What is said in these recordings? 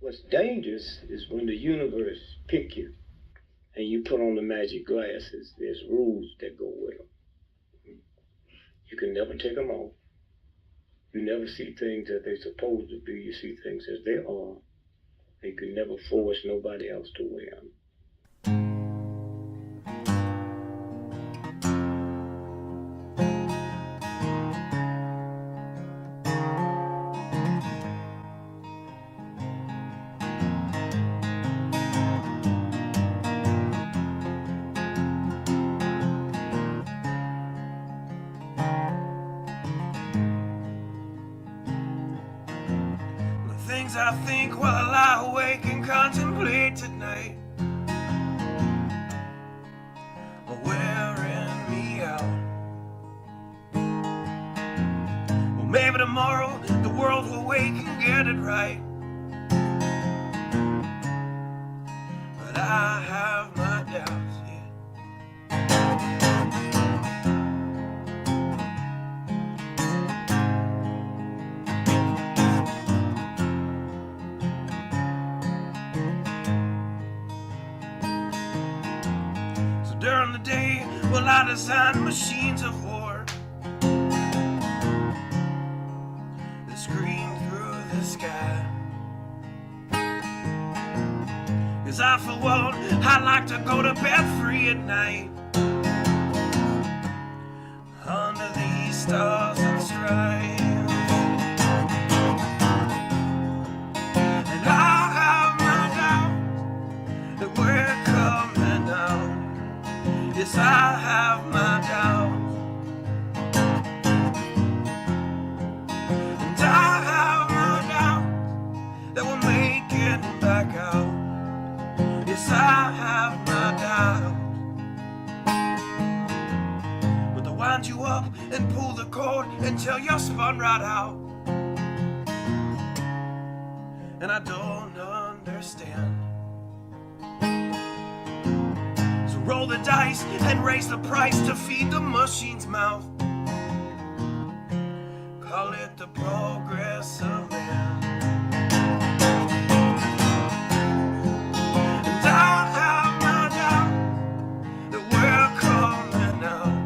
What's dangerous is when the universe pick you and you put on the magic glasses. There's rules that go with them. You can never take them off. You never see things as they're supposed to be. You see things as they are. And you can never force nobody else to wear them. Things I think while I lie awake and contemplate tonight are wearing me out. Well, maybe tomorrow the world will wake and get it right, but I have my doubts, yeah. During the day, well, I design machines of war that scream through the sky. 'Cause I, for one, I like to go to bed free at night under these stars and stripes. And I have my doubts that we're coming out. Yes, I have my doubts, and I have my doubts that we'll make it back out. Yes, I have my doubts, but they'll wind you up and pull the cord until you're spun right out. And I don't understand. Roll the dice and raise the price to feed the machine's mouth. Call it the progress of man. And I have my doubts that we're coming out.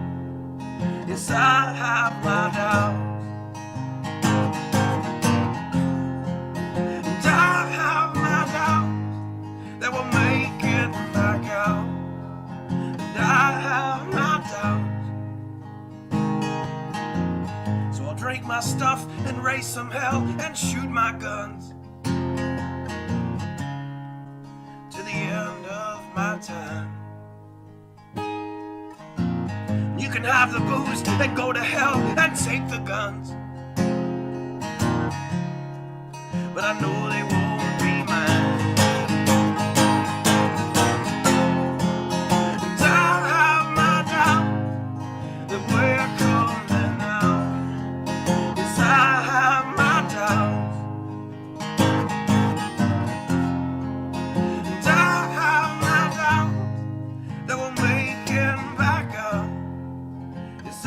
Yes, I have my doubts. And I have my doubts that we'll make it back out. I have my doubts, so I'll drink my stuff and raise some hell and shoot my guns to the end of my time. You can have the booze and go to hell and take the guns, but I know they won't be mine.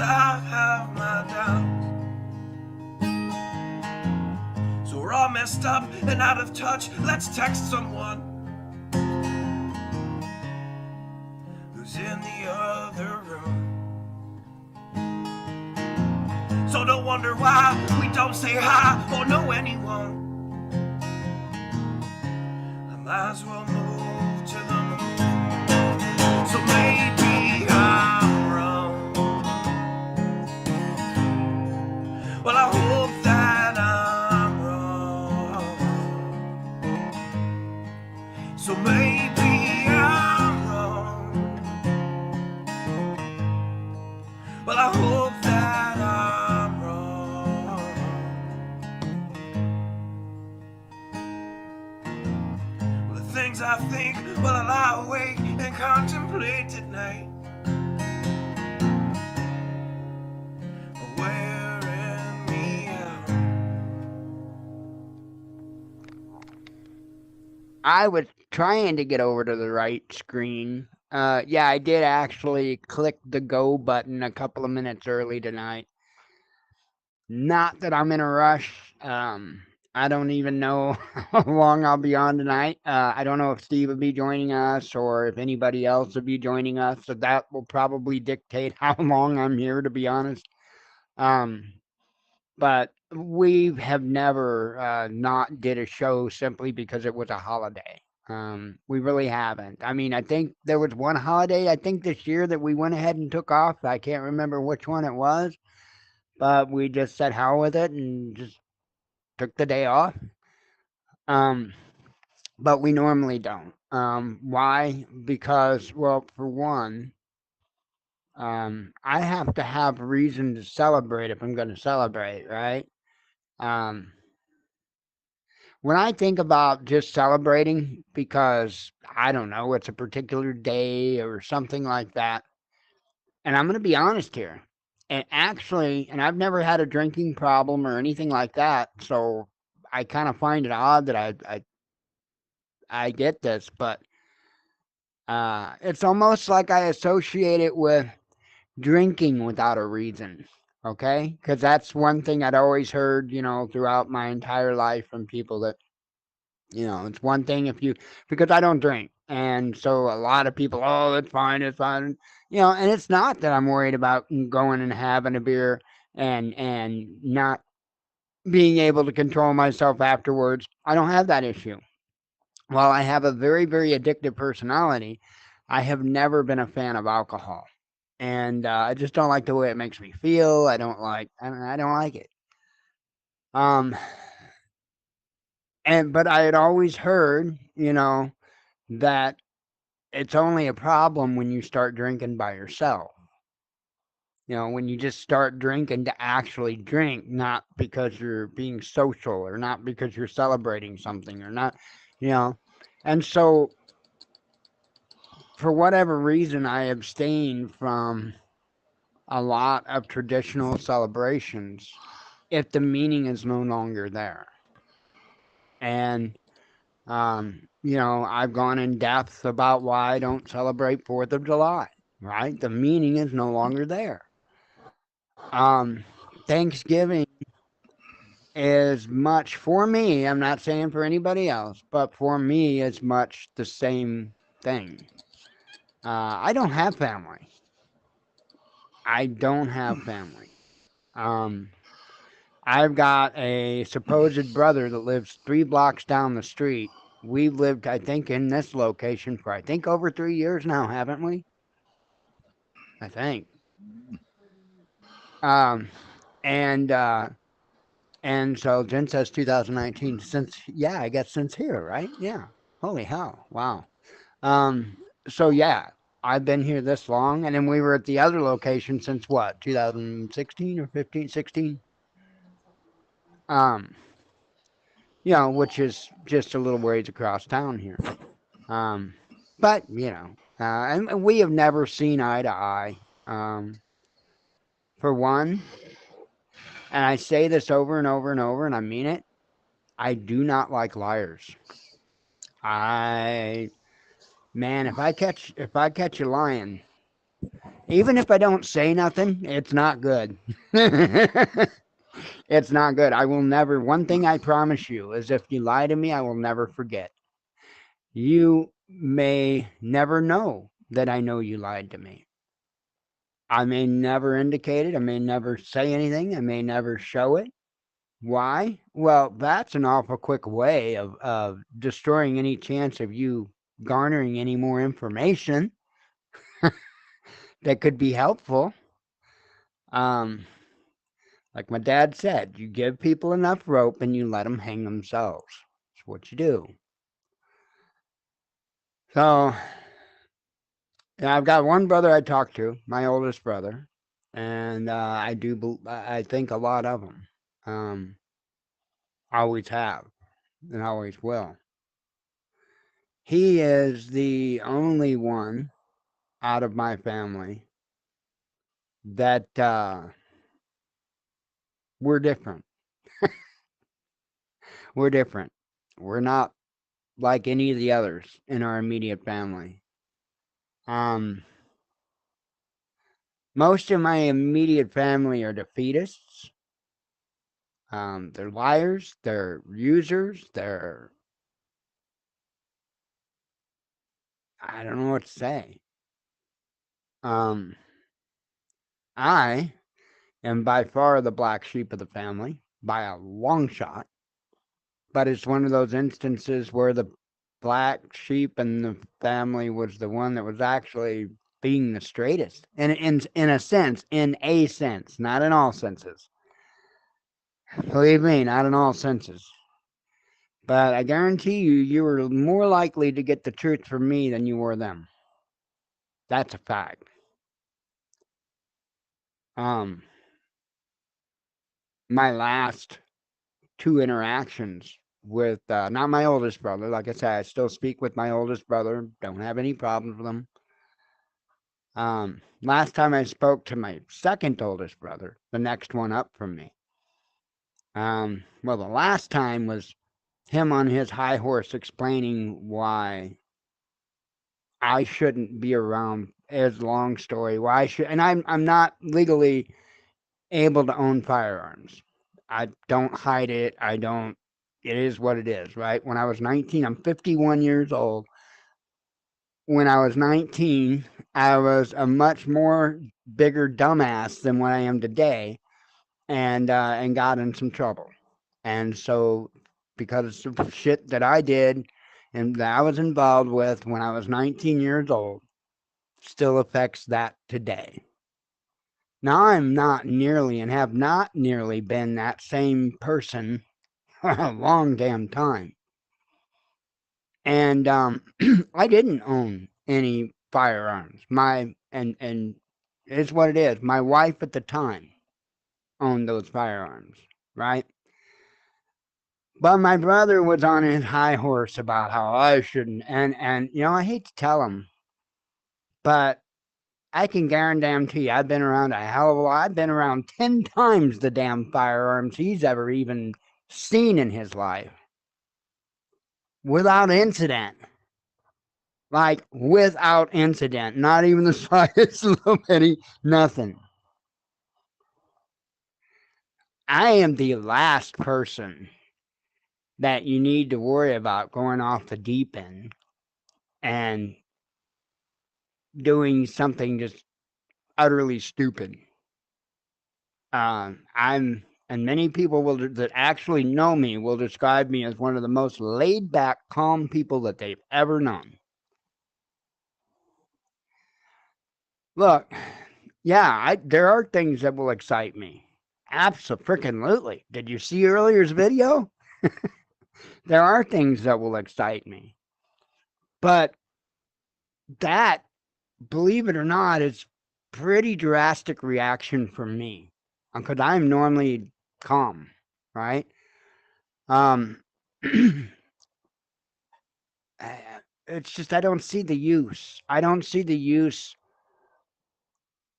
I have my doubts. So we're all messed up and out of touch. Let's text someone who's in the other room. So don't wonder why we don't say hi or know anyone. I might as well move to the moon. So maybe I'm wrong. Well, I hope that I'm wrong. So maybe I'm wrong. Well, I hope that I'm wrong. Well, the things I think while I lie awake and contemplate at night are wearing me out. I was trying to get over to the right screen. Yeah, I did actually click the go button a couple of minutes early tonight. Not that I'm in a rush. I don't even know how long I'll be on tonight. I don't know if Steve will be joining us or if anybody else will be joining us. So that will probably dictate how long I'm here, to be honest. Um, but we have never not did a show simply because it was a holiday. We really haven't. I mean, I think there was one holiday, I think this year, that we went ahead and took off. I can't remember which one it was, but we just said hell with it and just took the day off. Um, but we normally don't. Why? Because, well, for one, I have to have a reason to celebrate if I'm going to celebrate, right? Um, when I think about just celebrating because, I don't know, it's a particular day or something like that, and I'm going to be honest here, and actually, and I've never had a drinking problem or anything like that, so I kind of find it odd that I get this, but it's almost like I associate it with drinking without a reason. Okay, because that's one thing I'd always heard, throughout my entire life from people that, it's one thing if you, because I don't drink. And so a lot of people, oh, it's fine. And it's not that I'm worried about going and having a beer and not being able to control myself afterwards. I don't have that issue. While I have a very, very addictive personality, I have never been a fan of alcohol. And I just don't like the way it makes me feel. I don't like it. Um, but I had always heard, that it's only a problem when you start drinking by yourself. When you just start drinking to actually drink, not because you're being social or not because you're celebrating something or not, you know. And so, for whatever reason, I abstain from a lot of traditional celebrations if the meaning is no longer there. And, I've gone in depth about why I don't celebrate 4th of July, right? The meaning is no longer there. Thanksgiving is much for me. I'm not saying for anybody else, but for me, it's much the same thing. I don't have family. I don't have family. Um, I've got a supposed brother that lives 3 blocks down the street. We've lived, I think, in this location for I think over 3 years now, haven't we? I think. Um, and And so Jen says 2019 since, yeah, I guess since here, right? Yeah. Holy hell. Wow. Um, so yeah, I've been here this long, and then we were at the other location since what, 2016 or 15, 16? Um, which is just a little ways across town here. Um, but and we have never seen eye to eye. For one, and I say this over and over and over, and I mean it, I do not like liars. I Man, if I catch you lying, even if I don't say nothing, it's not good. It's not good. I will never. One thing I promise you is if you lie to me, I will never forget. You may never know that I know you lied to me. I may never indicate it. I may never say anything. I may never show it. Why? Well, that's an awful quick way of destroying any chance of you garnering any more information that could be helpful. Um, like my dad said, you give people enough rope and you let them hang themselves. That's what you do. So, I've got one brother I talk to, my oldest brother, and I think a lot of them. Um, always have and always will. He is the only one out of my family that we're different. We're different. We're not like any of the others in our immediate family. Um, most of my immediate family are defeatists. They're liars, they're users, they're, I don't know what to say. I am by far the black sheep of the family by a long shot, but it's one of those instances where the black sheep in the family was the one that was actually being the straightest, in a sense, not in all senses. Believe me, not in all senses. But I guarantee you, you were more likely to get the truth from me than you were them. That's a fact. Um, my last two interactions with not my oldest brother. Like I said, I still speak with my oldest brother. Don't have any problems with him. Last time I spoke to my second oldest brother, the next one up from me. Well, the last time was him on his high horse explaining why I shouldn't be around. As long story, why should, and I'm not legally able to own firearms. I don't hide it. I don't. It is what it is, right? When I was 19, I'm 51 years old. When I was 19, I was a much more bigger dumbass than what I am today, and got in some trouble. And so, because of shit that I did and that I was involved with when I was 19 years old, still affects that today. Now I'm not nearly and have not nearly been that same person for a long damn time. And I didn't own any firearms. And it's what it is. My wife at the time owned those firearms, right? But my brother was on his high horse about how I shouldn't, and I hate to tell him, but I can guarantee you, I've been around a hell of a lot. I've been around 10 times the damn firearms he's ever even seen in his life without incident. Like, without incident. Not even the slightest little bitty, nothing. I am the last person that you need to worry about going off the deep end and doing something just utterly stupid. And many people that actually know me will describe me as one of the most laid back, calm people that they've ever known. Look, yeah, there are things that will excite me. Absolutely. Did you see earlier's video? There are things that will excite me. But that, believe it or not, is pretty drastic reaction from me. Because I'm normally calm, right? Um it's just I don't see the use. I don't see the use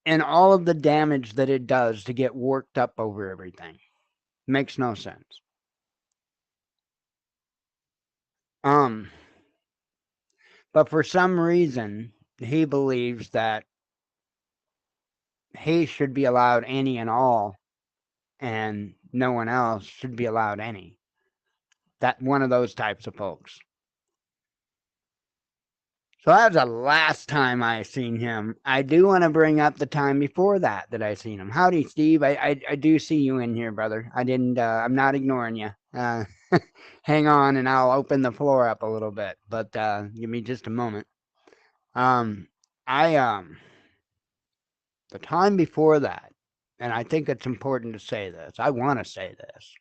in all of the damage that it does to get worked up over everything. Makes no sense. Um but for some reason he believes that he should be allowed any and all and no one else should be allowed any. That one of those types of folks. So that was the last time I seen him. I do want to bring up the time before that I seen him. Howdy, Steve. I do see you in here, brother. I didn't. I'm not ignoring you. Hang on, and I'll open the floor up a little bit. But give me just a moment. I the time before that, and I think it's important to say this. I want to say this.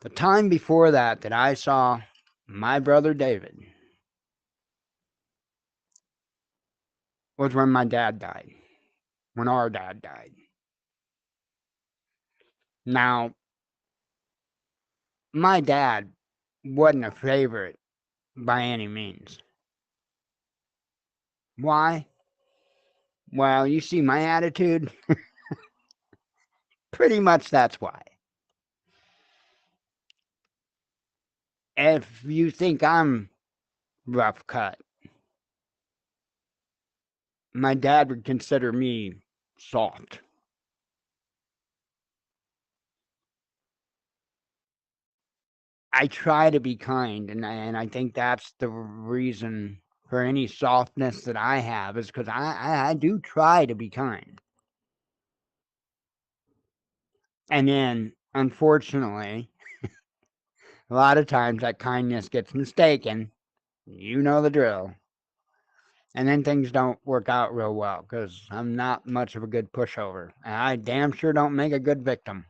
The time before that I saw my brother David was when my dad died, when our dad died. Now, my dad wasn't a favorite by any means. Why? Well, you see my attitude? Pretty much that's why. If you think I'm rough cut, my dad would consider me soft. I try to be kind, and I think that's the reason for any softness that I have is because I do try to be kind. And then, unfortunately, a lot of times that kindness gets mistaken. You know the drill. And then things don't work out real well because I'm not much of a good pushover. And I damn sure don't make a good victim.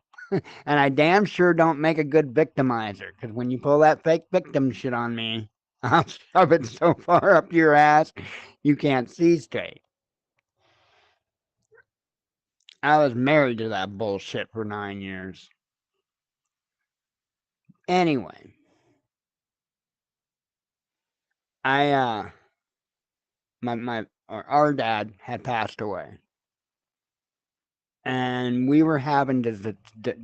And I damn sure don't make a good victimizer because when you pull that fake victim shit on me, I'll shove it so far up your ass you can't see straight. I was married to that bullshit for 9 years. Anyway, I our dad had passed away, and we were having this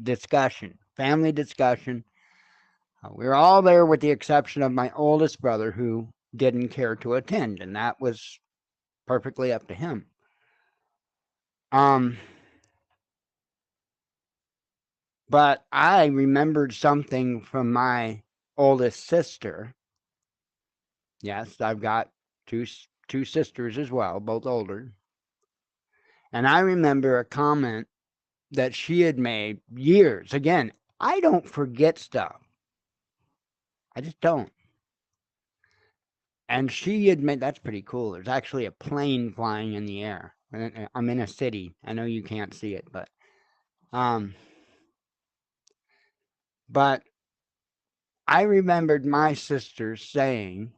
discussion, family discussion. We were all there with the exception of my oldest brother who didn't care to attend, and that was perfectly up to him. Um, but I remembered something from my oldest sister. Yes, I've got two sisters as well, both older. And I remember a comment that she had made years. Again, I don't forget stuff. I just don't. And she had made that's pretty cool. There's actually a plane flying in the air. I'm in a city. I know you can't see it, um but I remembered my sister saying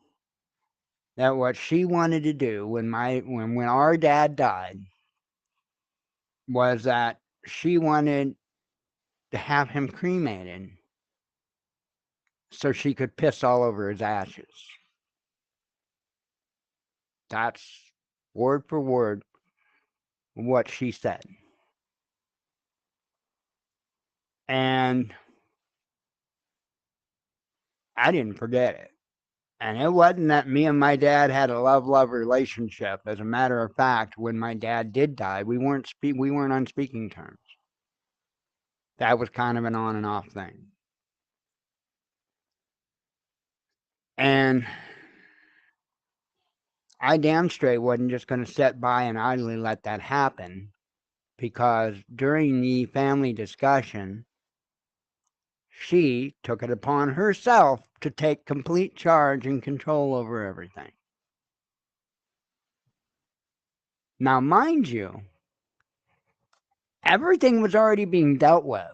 that what she wanted to do when our dad died was that she wanted to have him cremated so she could piss all over his ashes. That's word for word what she said. And I didn't forget it. And it wasn't that me and my dad had a love relationship. As a matter of fact, when my dad did die, we weren't on speaking terms. That was kind of an on and off thing. And I damn straight wasn't just going to sit by and idly let that happen because during the family discussion, she took it upon herself to take complete charge and control over everything. Now, mind you, everything was already being dealt with.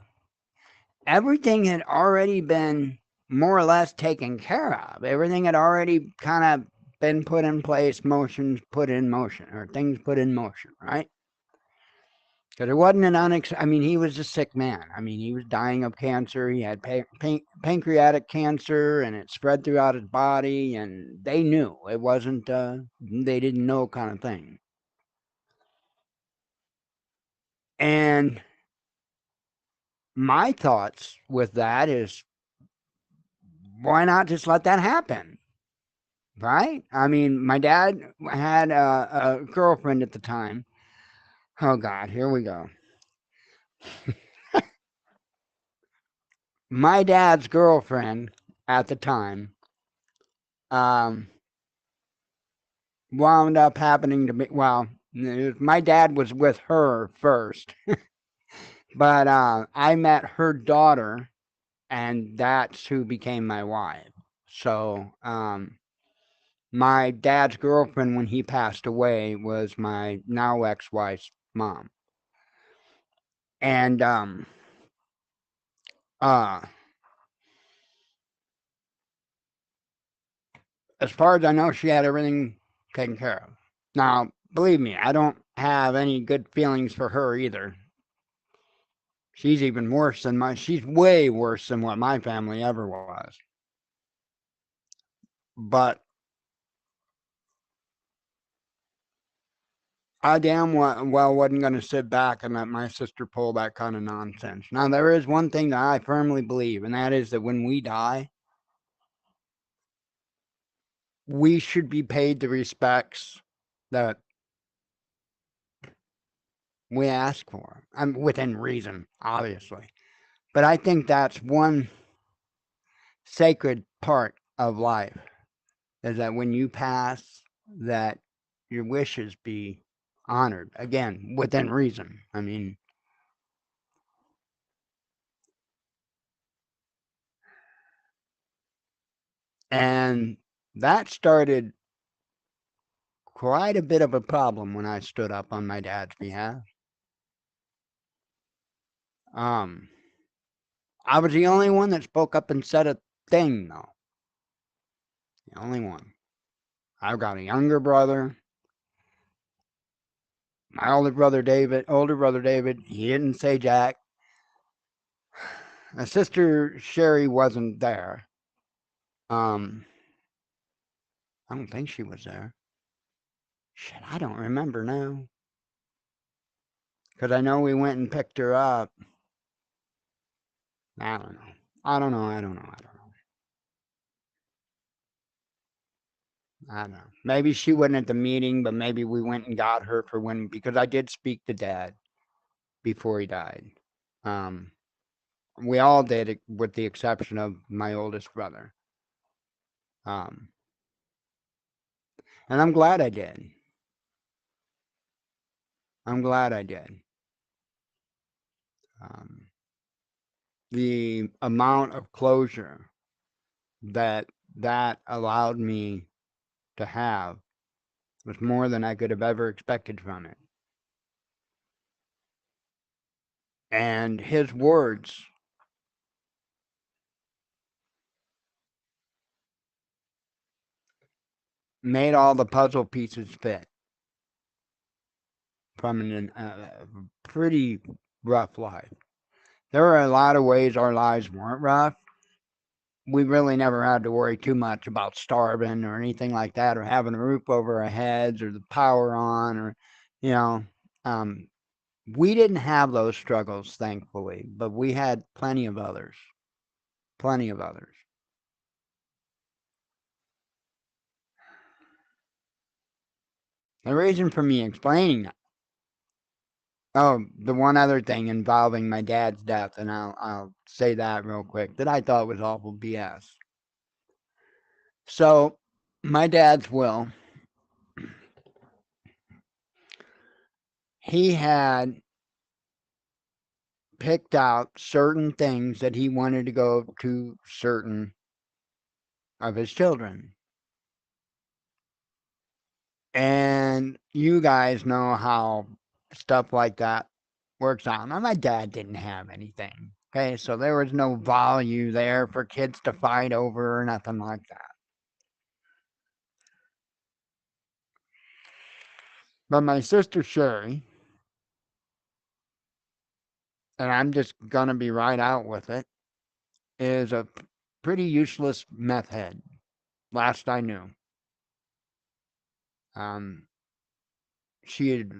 Everything had already been more or less taken care of. Everything had already kind of been put in place, motions put in motion, or things put in motion, right? Because it wasn't I mean, he was a sick man. I mean, he was dying of cancer. He had pancreatic cancer, and it spread throughout his body, and they knew. It wasn't, they didn't know kind of thing. And my thoughts with that is, why not just let that happen? Right? I mean, my dad had a girlfriend at the time. Oh, God, here we go. My dad's girlfriend at the time um, wound up happening to be, well, my dad was with her first, but I met her daughter, and that's who became my wife. So, my dad's girlfriend, when he passed away, was my now ex-wife's mom. And uh, as far as I know, she had everything taken care of. Now, believe me, I don't have any good feelings for her either. She's even worse than she's way worse than what my family ever was. But I damn well wasn't going to sit back and let my sister pull that kind of nonsense. Now, there is one thing that I firmly believe, and that is that when we die, we should be paid the respects that we ask for. Within reason, obviously. But I think that's one sacred part of life is that when you pass, that your wishes be honored. Again, within reason. I mean, and that started quite a bit of a problem when I stood up on my dad's behalf. Um, I was the only one that spoke up and said a thing, though. The only one. I've got a younger brother. My older brother David, he didn't say jack. My sister Sherry wasn't there. Um, I don't think she was there. Shit, I don't remember now. Because I know we went and picked her up. I don't know. I don't know. I don't know. I don't know. I don't know. Maybe she wasn't at the meeting, but maybe we went and got her for when, because I did speak to Dad before he died. Um, we all did, with the exception of my oldest brother. Um, and I'm glad I did. I'm glad I did. Um, the amount of closure that that allowed me to have was more than I could have ever expected from it. And his words made all the puzzle pieces fit from a pretty rough life. There were a lot of ways our lives weren't rough. We really never had to worry too much about starving or anything like that, or having a roof over our heads, or the power on, or, you know, um, we didn't have those struggles, thankfully, but we had plenty of others. Plenty of others. The reason for me explaining that, oh, the one other thing involving my dad's death, and I'll say that real quick, that I thought was awful BS. So, my dad's will, he had picked out certain things that he wanted to go to certain of his children. And you guys know how stuff like that works out. Now, my dad didn't have anything. Okay, so there was no value there for kids to fight over or nothing like that. But my sister Sherry, and I'm just gonna be right out with it, is a pretty useless meth head. Last I knew, um, she had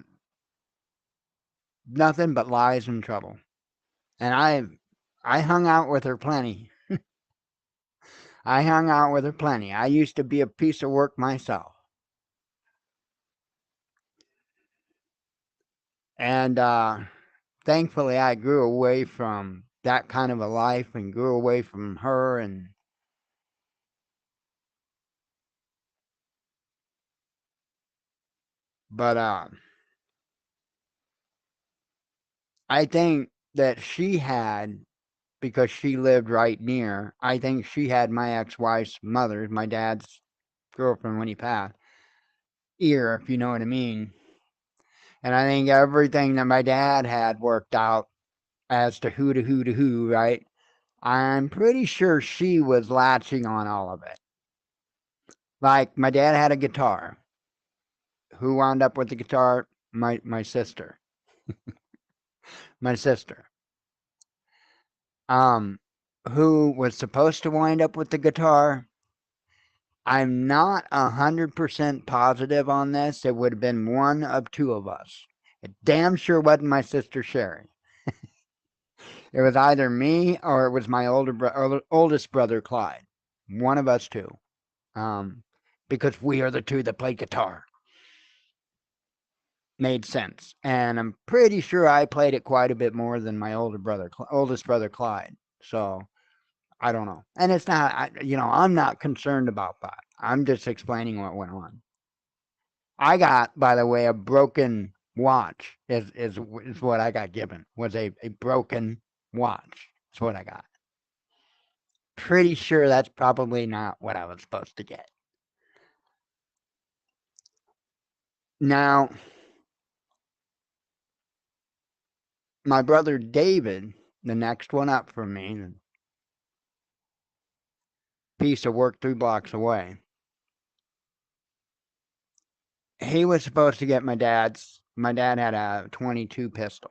nothing but lies and trouble, and I hung out with her plenty. I hung out with her plenty. I used to be a piece of work myself, and thankfully I grew away from that kind of a life and grew away from her. And but I think that she had, because she lived right near, I think she had my ex-wife's mother, my dad's girlfriend when he passed, ear, if you know what I mean. And I think everything that my dad had worked out as to who to who to who, right? I'm pretty sure she was latching on all of it. Like, my dad had a guitar. Who wound up with the guitar? My sister. My sister. Um, who was supposed to wind up with the guitar? I'm not 100% positive on this. It would have been one of two of us. It damn sure wasn't my sister Sherry. It was either me or it was my oldest brother Clyde. One of us two. Um, because we are the two that played guitar. Made sense, and I'm pretty sure I played it quite a bit more than my oldest brother Clyde. So I don't know. And it's not, I'm not concerned about that. I'm just explaining what went on. I got, by the way, a broken watch is what I got given, was a broken watch. That's what I got. Pretty sure that's probably not what I was supposed to get. Now, my brother David, the next one up from me, the piece of work 3 blocks away, he was supposed to get my dad had a 22 pistol.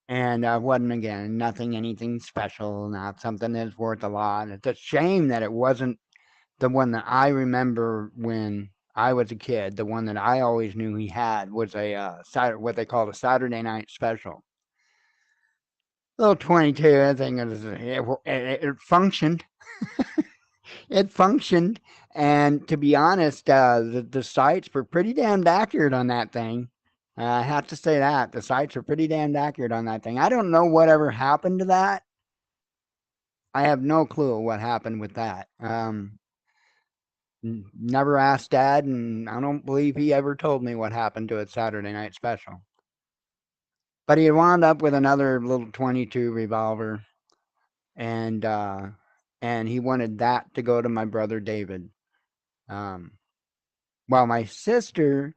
And wasn't, again, anything special, not something that's worth a lot. It's a shame that it wasn't the one that I remember when I was a kid. The one that I always knew he had was a what they called a Saturday night special. Little 22, I think it functioned. It functioned, and to be honest, the sights were pretty damn accurate on that thing. I have to say that the sights are pretty damn accurate on that thing. I don't know whatever happened to that. I have no clue what happened with that. Never asked Dad, and I don't believe he ever told me what happened to its Saturday night special. But he wound up with another little 22 revolver, and he wanted that to go to my brother David. While my sister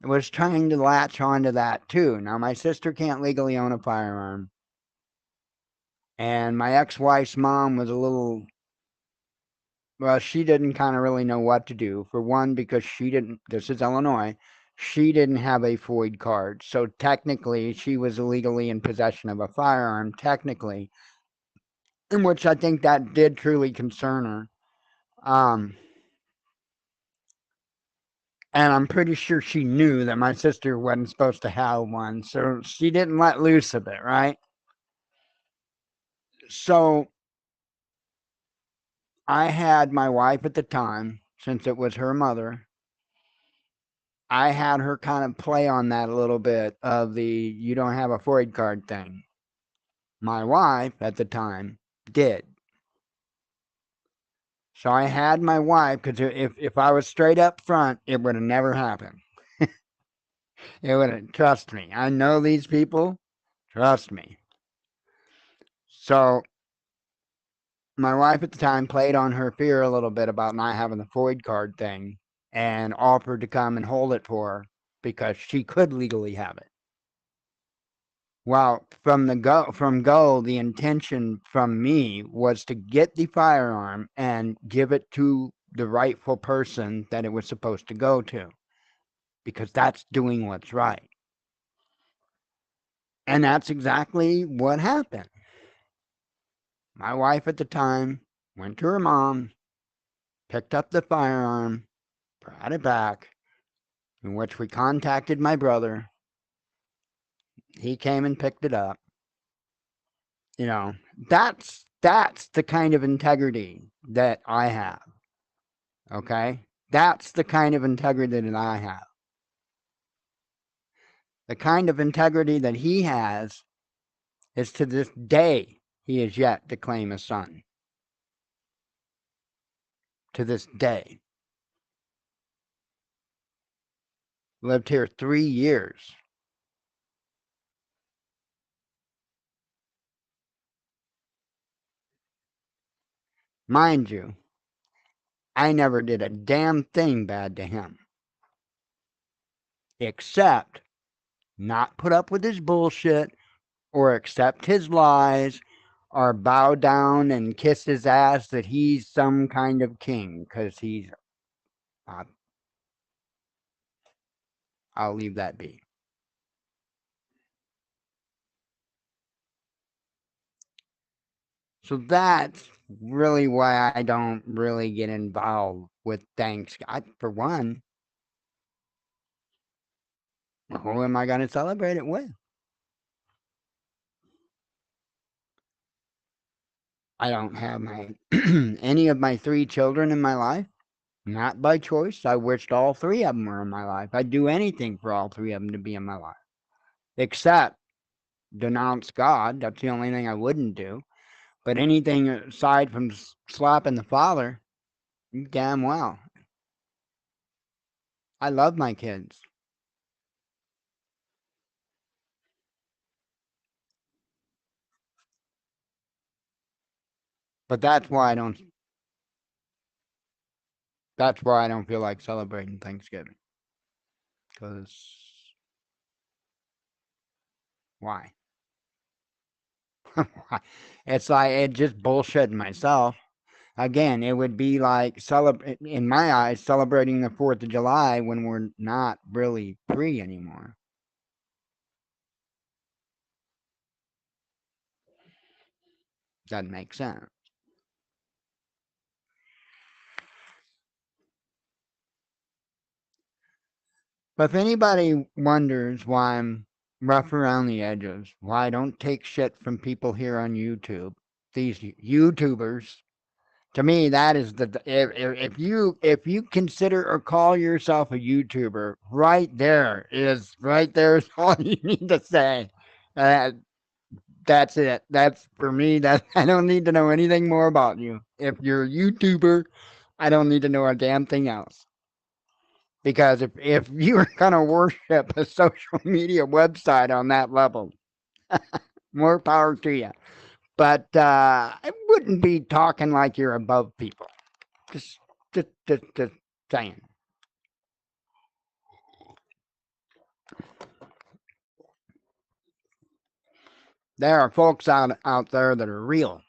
was trying to latch onto that too. Now, my sister can't legally own a firearm, and my ex-wife's mom was a little, well, she didn't kind of really know what to do. For one, because this is Illinois, she didn't have a FOID card. So technically, she was illegally in possession of a firearm, technically, in which I think that did truly concern her. And I'm pretty sure she knew that my sister wasn't supposed to have one, so she didn't let loose of it, right? So I had my wife at the time, since it was her mother, I had her kind of play on that a little bit of the you don't have a FOID card thing. My wife at the time did. So I had my wife, because if I was straight up front, it would have never happened. It would have, trust me. I know these people. Trust me. So my wife at the time played on her fear a little bit about not having the FOID card thing and offered to come and hold it for her because she could legally have it. Well, from go, the intention from me was to get the firearm and give it to the rightful person that it was supposed to go to, because that's doing what's right. And that's exactly what happened. My wife at the time went to her mom, picked up the firearm, brought it back, in which we contacted my brother. He came and picked it up. That's the kind of integrity that I have. Okay? That's the kind of integrity that I have. The kind of integrity that he has is, to this day, he is yet to claim a son. To this day. Lived here 3 years. Mind you, I never did a damn thing bad to him. Except not put up with his bullshit, or accept his lies, or bow down and kiss his ass that he's some kind of king, because he's not. I'll leave that be. So that's really why I don't really get involved with Thanksgiving. For one, who am I going to celebrate it with? I don't have any of my 3 children in my life. Not by choice. I wished all 3 of them were in my life. I'd do anything for all 3 of them to be in my life. Except denounce God. That's the only thing I wouldn't do. But anything aside from slapping the father, damn well. I love my kids. But that's why I don't feel like celebrating Thanksgiving. Because why? It's like it just bullshitting myself. Again, it would be like in my eyes, celebrating the 4th of July when we're not really free anymore. Doesn't make sense. But if anybody wonders why I'm rough around the edges, why I don't take shit from people here on YouTube, these YouTubers, to me that is if you consider or call yourself a YouTuber, right there is all you need to say. Uh, that's it. That's for me. That I don't need to know anything more about you. If you're a YouTuber, I don't need to know a damn thing else. Because if you are going to worship a social media website on that level, more power to you. But I wouldn't be talking like you're above people. Just, just saying. There are folks out there that are real,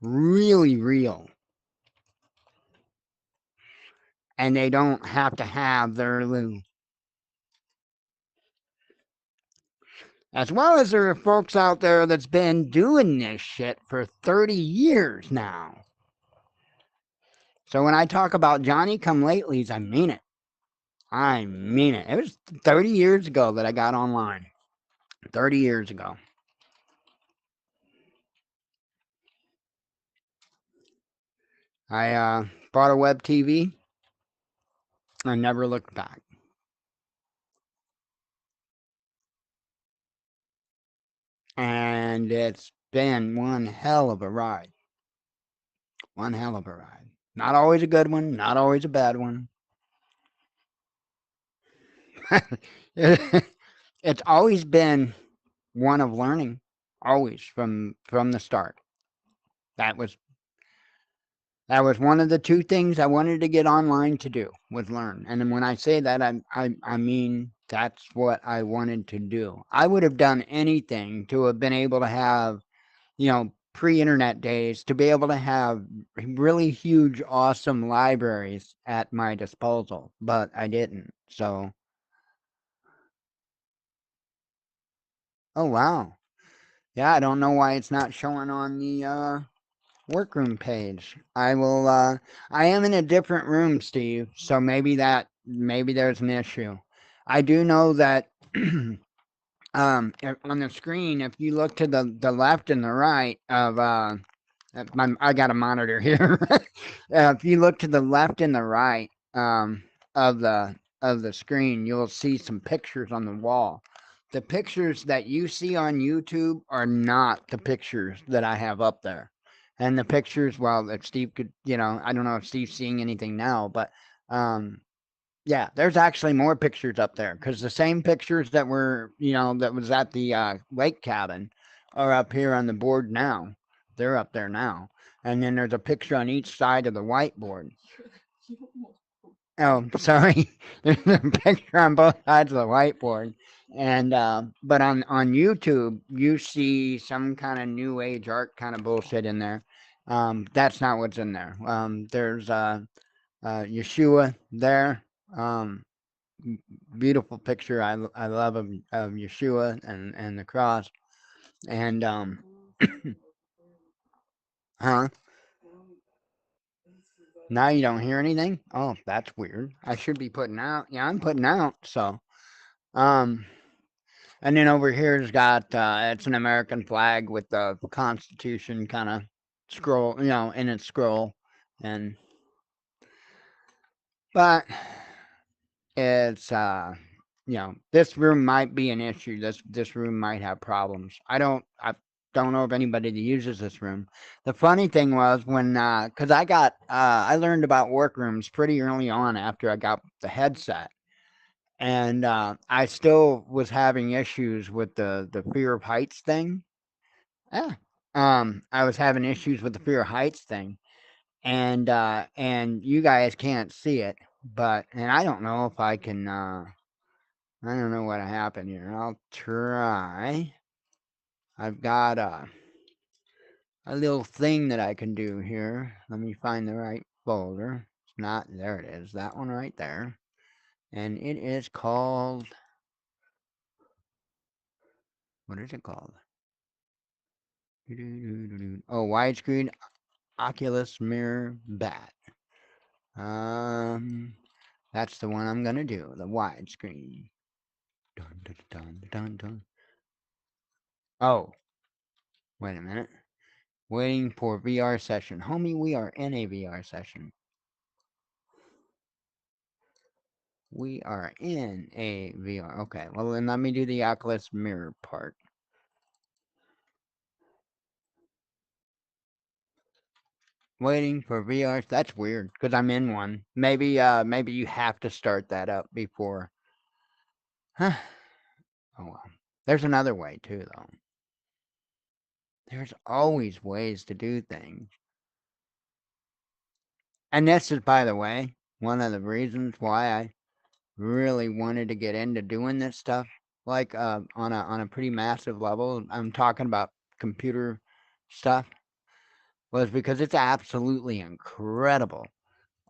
really real, and they don't have to have their little. As well as there are folks out there that's been doing this shit for 30 years now. So when I talk about Johnny come latelys, I mean it. I mean it. It was 30 years ago that I got online. 30 years ago. I bought a web TV and never looked back. And it's been one hell of a ride. One hell of a ride. Not always a good one, not always a bad one. It's always been one of learning, always from the start. That was that was one of the two things I wanted to get online to do was learn. And when I say that, I mean that's what I wanted to do. I would have done anything to have been able to have, pre-internet days, to be able to have really huge, awesome libraries at my disposal, but I didn't. So, oh wow, yeah, I don't know why it's not showing on the workroom page. I am in a different room, Steve, so maybe there's an issue. I do know that on the screen, if you look to the left and the right of I got a monitor here. If you look to the left and the right of the screen, you'll see some pictures on the wall. The pictures that you see on YouTube are not the pictures that I have up there. And the pictures, well, if Steve could, I don't know if Steve's seeing anything now, but um, yeah, there's actually more pictures up there because the same pictures that was at the lake cabin are up here on the board now. They're up there now. And then there's a picture on each side of the whiteboard. Oh, sorry. There's a picture on both sides of the whiteboard. And but on YouTube, you see some kind of new age art kind of bullshit in there. That's not what's in there. There's Yeshua there. Um, Beautiful picture. I love of Yeshua and the cross. And huh? Now you don't hear anything? Oh, that's weird. I should be putting out. Yeah, I'm putting out. So um, and then over here's got it's an American flag with the Constitution kind of scroll, in its scroll, and but it's this room might be an issue. This room might have problems. I don't. don't know of anybody that uses this room. The funny thing was when, because I learned about workrooms pretty early on after I got the headset. And I still was having issues with the fear of heights thing. Yeah. I was having issues with the fear of heights thing, and you guys can't see it, and I don't know if I can. I don't know what happened here. I'll try. I've got a little thing that I can do here. Let me find the right folder. It's not there. It is that one right there, and it is called. What is it called? Oh, widescreen Oculus Mirror Bat. That's the one I'm gonna do. The widescreen. Dun, dun, dun, dun, dun. Oh, wait a minute. Waiting for VR session. Homie, we are in a VR session. We are in a VR. Okay, well then let me do the Oculus Mirror part. Waiting for VR. That's weird because I'm in one. Maybe you have to start that up before. Huh. Oh well. There's another way too though. There's always ways to do things. And this is, by the way, one of the reasons why I really wanted to get into doing this stuff, like on a pretty massive level. I'm talking about computer stuff, was because it's absolutely incredible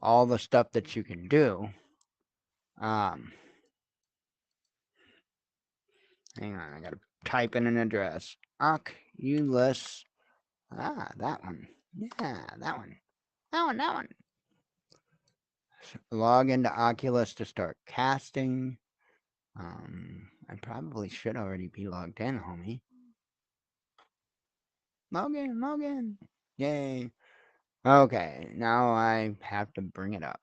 all the stuff that you can do. Um, Hang on, I gotta type in an address. Oculus. That one. Yeah, that one. That one. Log into Oculus to start casting. I probably should already be logged in, homie. Log in. Yay. Okay, now I have to bring it up.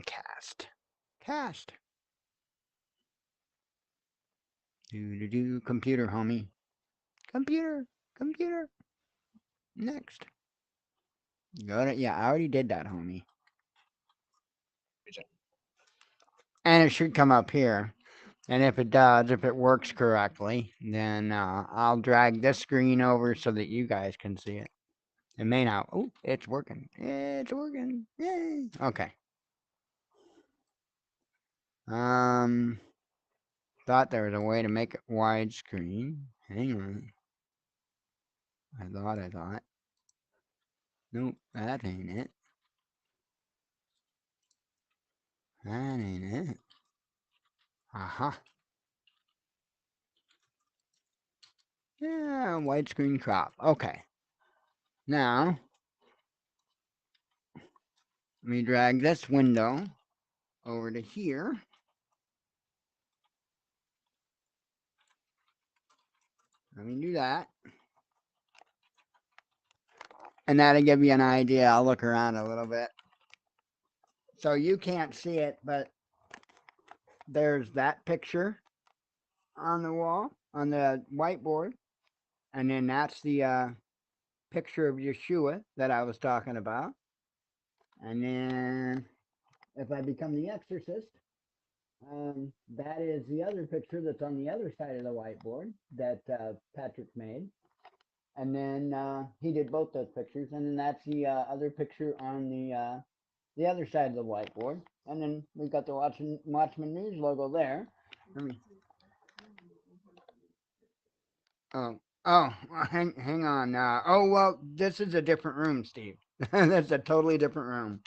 Cast. Computer, homie. Computer. Next. Got it. Yeah, I already did that, homie. And it should come up here. And if it does, if it works correctly, then I'll drag this screen over so that you guys can see it. It may not. Oh, it's working. It's working. Yay. Okay. Thought there was a way to make it widescreen. Hang on. I thought. Nope, that ain't it. That ain't it. Aha. Yeah, widescreen crop. Okay. Now, let me drag this window over to here. Let me do that. And that'll give you an idea. I'll look around a little bit. So you can't see it, but there's that picture on the wall, on the whiteboard. And then that's the picture of Yeshua that I was talking about. And then if I become the exorcist, that is the other picture that's on the other side of the whiteboard that Patrick made. And then he did both those pictures. And then that's the other picture on the other side of the whiteboard. And then we've got the Watchman News logo there. Let me. Hang on. Well, this is a different room, Steve. That's a totally different room.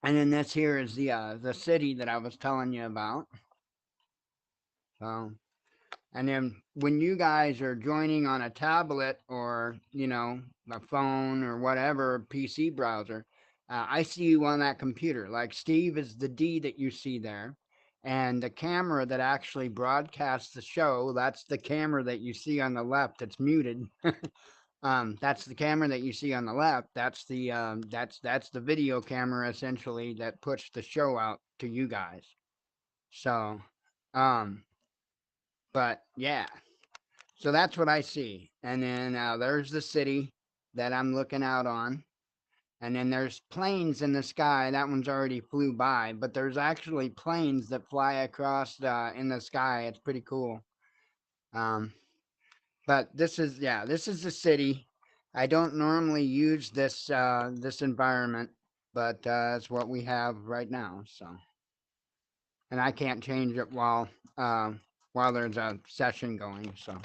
And then this here is the city that I was telling you about. So, and then when you guys are joining on a tablet or a phone or whatever PC browser, I see you on that computer. Like Steve is the D that you see there. And the camera that actually broadcasts the show, that's the camera that you see on the left that's muted. That's the camera that you see on the left. That's the video camera essentially that puts the show out to you guys. So, um, but yeah, so that's what I see. And then there's the city that I'm looking out on. And then there's planes in the sky. That one's already flew by, but there's actually planes that fly across in the sky. It's pretty cool. Um, but this is the city. I don't normally use this environment, but it's what we have right now. So, and I can't change it while there's a session going. So,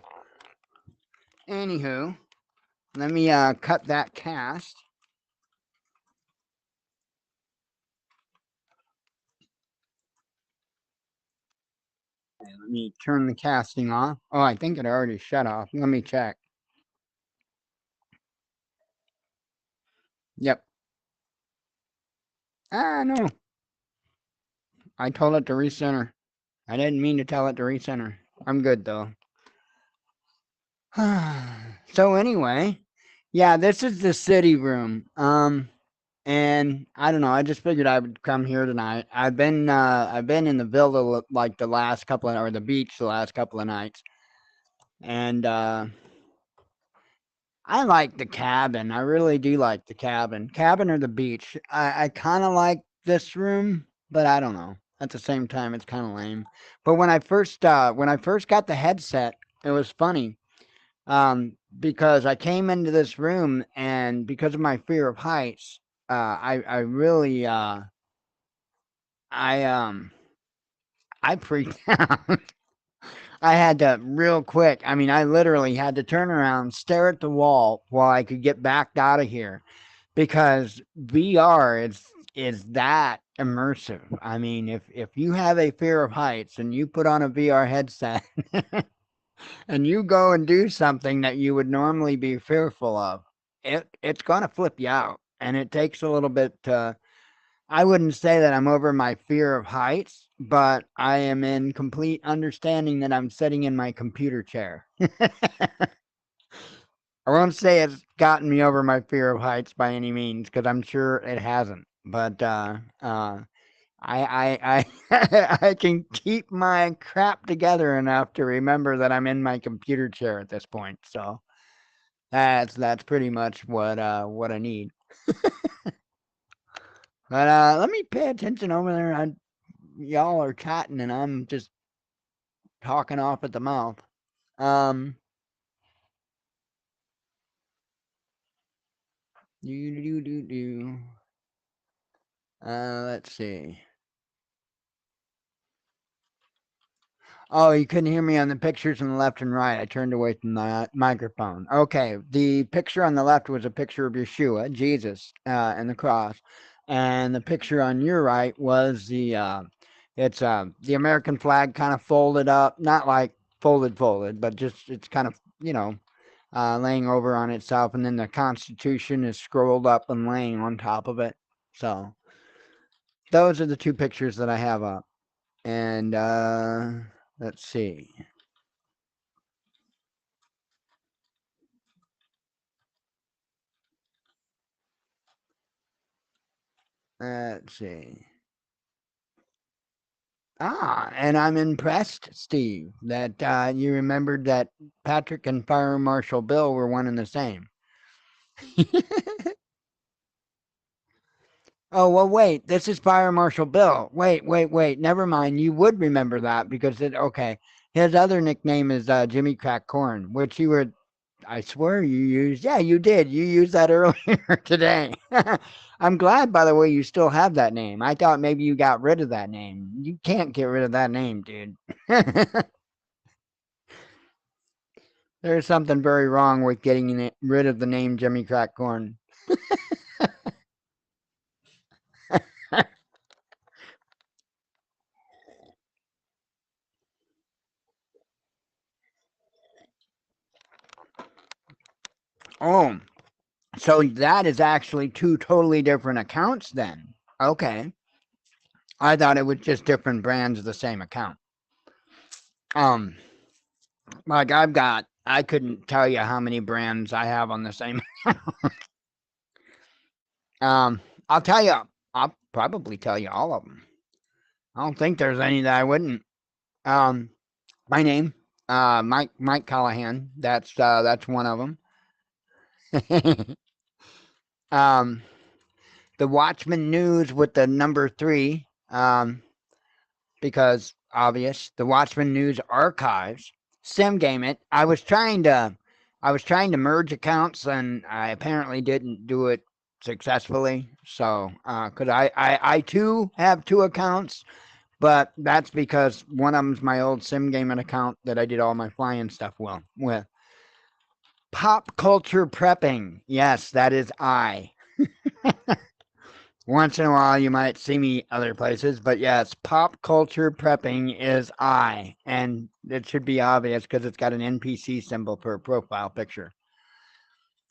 anywho, let me cut that cast. Let me turn the casting off. Oh, I think it already shut off. Let me check. Yep. No. I told it to recenter. I didn't mean to tell it to recenter. I'm good though. So anyway, yeah, this is the city room. And I don't know. I just figured I would come here tonight. I've been in the villa like the last couple of, or the beach the last couple of nights, and I like the cabin. I really do like the cabin. Cabin or the beach. I kind of like this room, but I don't know. At the same time, it's kind of lame. But when I first got the headset, it was funny. Because I came into this room and because of my fear of heights, I really I I freaked out. I had to real quick. I mean, I literally had to turn around, stare at the wall while I could get backed out of here because VR is that immersive. I mean, if you have a fear of heights and you put on a VR headset and you go and do something that you would normally be fearful of, it's gonna flip you out. And it takes a little bit to I wouldn't say that I'm over my fear of heights, but I am in complete understanding that I'm sitting in my computer chair. I won't say it's gotten me over my fear of heights by any means, because I'm sure it hasn't. But I can keep my crap together enough to remember that I'm in my computer chair at this point. So that's pretty much what I need. But let me pay attention over there. Y'all are chatting and I'm just talking off at the mouth. Um, do do do do. Let's see. Oh, you couldn't hear me on the pictures on the left and right. I turned away from the microphone. Okay, the picture on the left was a picture of Yeshua, Jesus, and the cross, and the picture on your right was it's the American flag kind of folded up, not like folded, but just it's kind of laying over on itself, and then the Constitution is scrolled up and laying on top of it. So those are the two pictures that I have up, and let's see. Let's see. And I'm impressed, Steve, that you remembered that Patrick and Fire Marshal Bill were one and the same. Oh, well, wait, this is Fire Marshal Bill. Wait. Never mind. You would remember that because okay. His other nickname is Jimmy Crack Corn, which you were, I swear you used. Yeah, you did. You used that earlier today. I'm glad, by the way, you still have that name. I thought maybe you got rid of that name. You can't get rid of that name, dude. There's something very wrong with getting rid of the name Jimmy Crack Corn. Oh, so that is actually two totally different accounts then. Okay. I thought it was just different brands of the same account. Um, like I've got I couldn't tell you how many brands I have on the same. I'll tell you. I'll probably tell you all of them. I don't think there's any that I wouldn't. Um, my name, Mike Callahan. That's one of them. um, the Watchman News with the number 3. Because obvious. The Watchman News Archives. Sim game it. I was trying to merge accounts, and I apparently didn't do it successfully. So, because I too have 2 accounts, but that's because one of them's my old sim gaming account that I did all my flying stuff with. Pop culture prepping. Yes, that is I. Once in a while, you might see me other places, but yes, pop culture prepping is I, and it should be obvious because it's got an NPC symbol for a profile picture.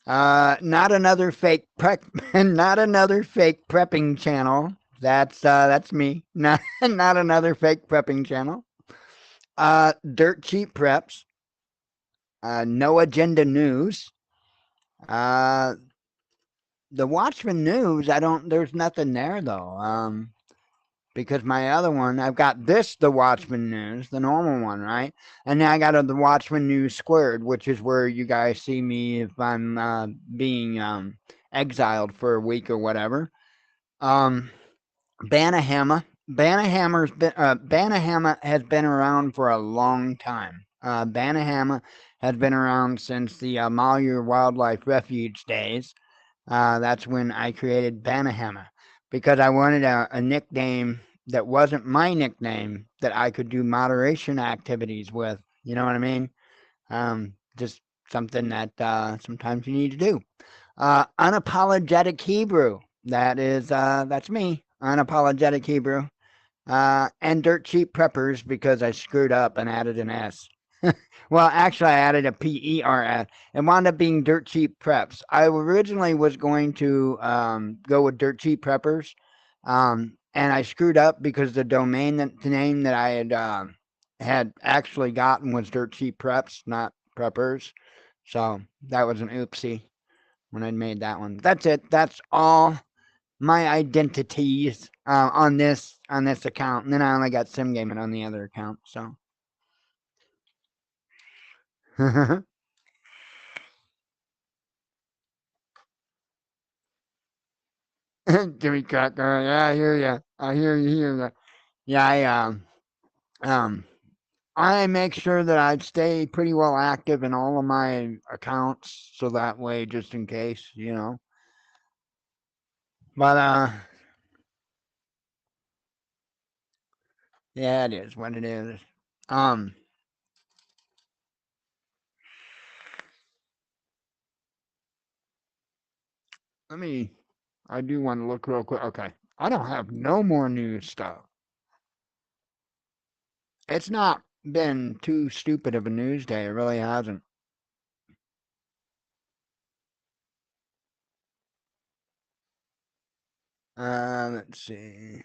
Not another fake not another fake prepping channel. That's me. Not another fake prepping channel. Dirt cheap preps. No agenda news. The Watchman News. There's nothing there though. Because my other one, I've got the Watchman News, the normal one, right? And then I got the Watchman News Squared, which is where you guys see me if I'm being exiled for a week or whatever. Banahama. Banahama has been around for a long time. Banahama has been around since the Malheur Wildlife Refuge days. That's when I created Banahama because I wanted a nickname that wasn't my nickname that I could do moderation activities with. You know what I mean? Just something that sometimes you need to do. Unapologetic Hebrew. That's me. Unapologetic Hebrew. And Dirt Cheap Preppers because I screwed up and added an S. Well, actually, I added a PERS. It wound up being Dirt Cheap Preps. I originally was going to go with Dirt Cheap Preppers, and I screwed up because the name that I had actually gotten was Dirt Cheap Preps, not Preppers. So that was an oopsie when I made that one. That's it. That's all my identities on this account, and then I only got Sim Gaming on the other account. So. Jimmy Cracker. Yeah, I hear ya. I hear you. Hear ya. Yeah, um, I make sure that I stay pretty well active in all of my accounts, so that way, just in case, you know. But yeah, it is what it is. Um, let me. I do want to look real quick. Okay, I don't have no more news stuff. It's not been too stupid of a news day. It really hasn't. Let's see.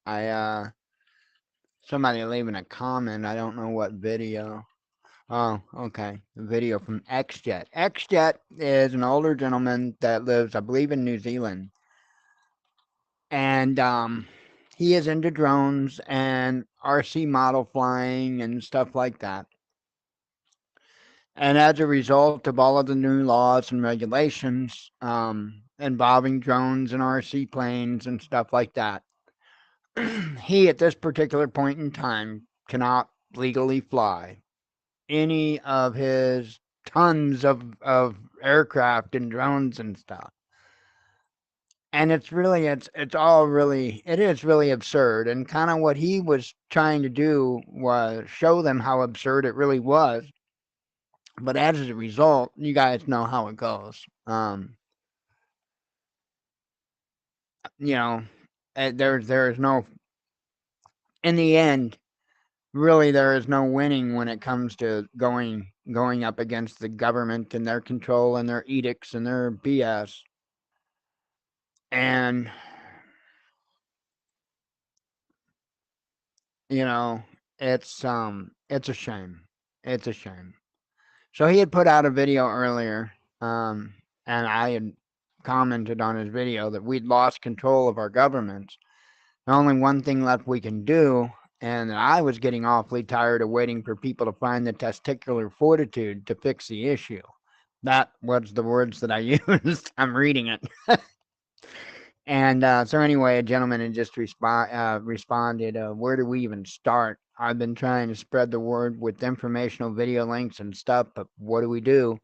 I somebody leaving a comment. I don't know what video. Oh, okay. A video from XJet. XJet is an older gentleman that lives, I believe, in New Zealand. And he is into drones and RC model flying and stuff like that. And as a result of all of the new laws and regulations involving drones and RC planes and stuff like that, he, at this particular point in time, cannot legally fly any of his tons of aircraft and drones and stuff. And it is really absurd. And kind of what he was trying to do was show them how absurd it really was. But as a result, you guys know how it goes. You know, there's no, in the end, really there is no winning when it comes to going up against the government and their control and their edicts and their BS. And you know, it's a shame. It's a shame. So he had put out a video earlier, and I had commented on his video that we'd lost control of our governments. Only one thing left we can do, and I was getting awfully tired of waiting for people to find the testicular fortitude to fix the issue. That was the words that I used. I'm reading it. And so anyway, a gentleman had just responded, where do we even start? I've been trying to spread the word with informational video links and stuff, but what do we do?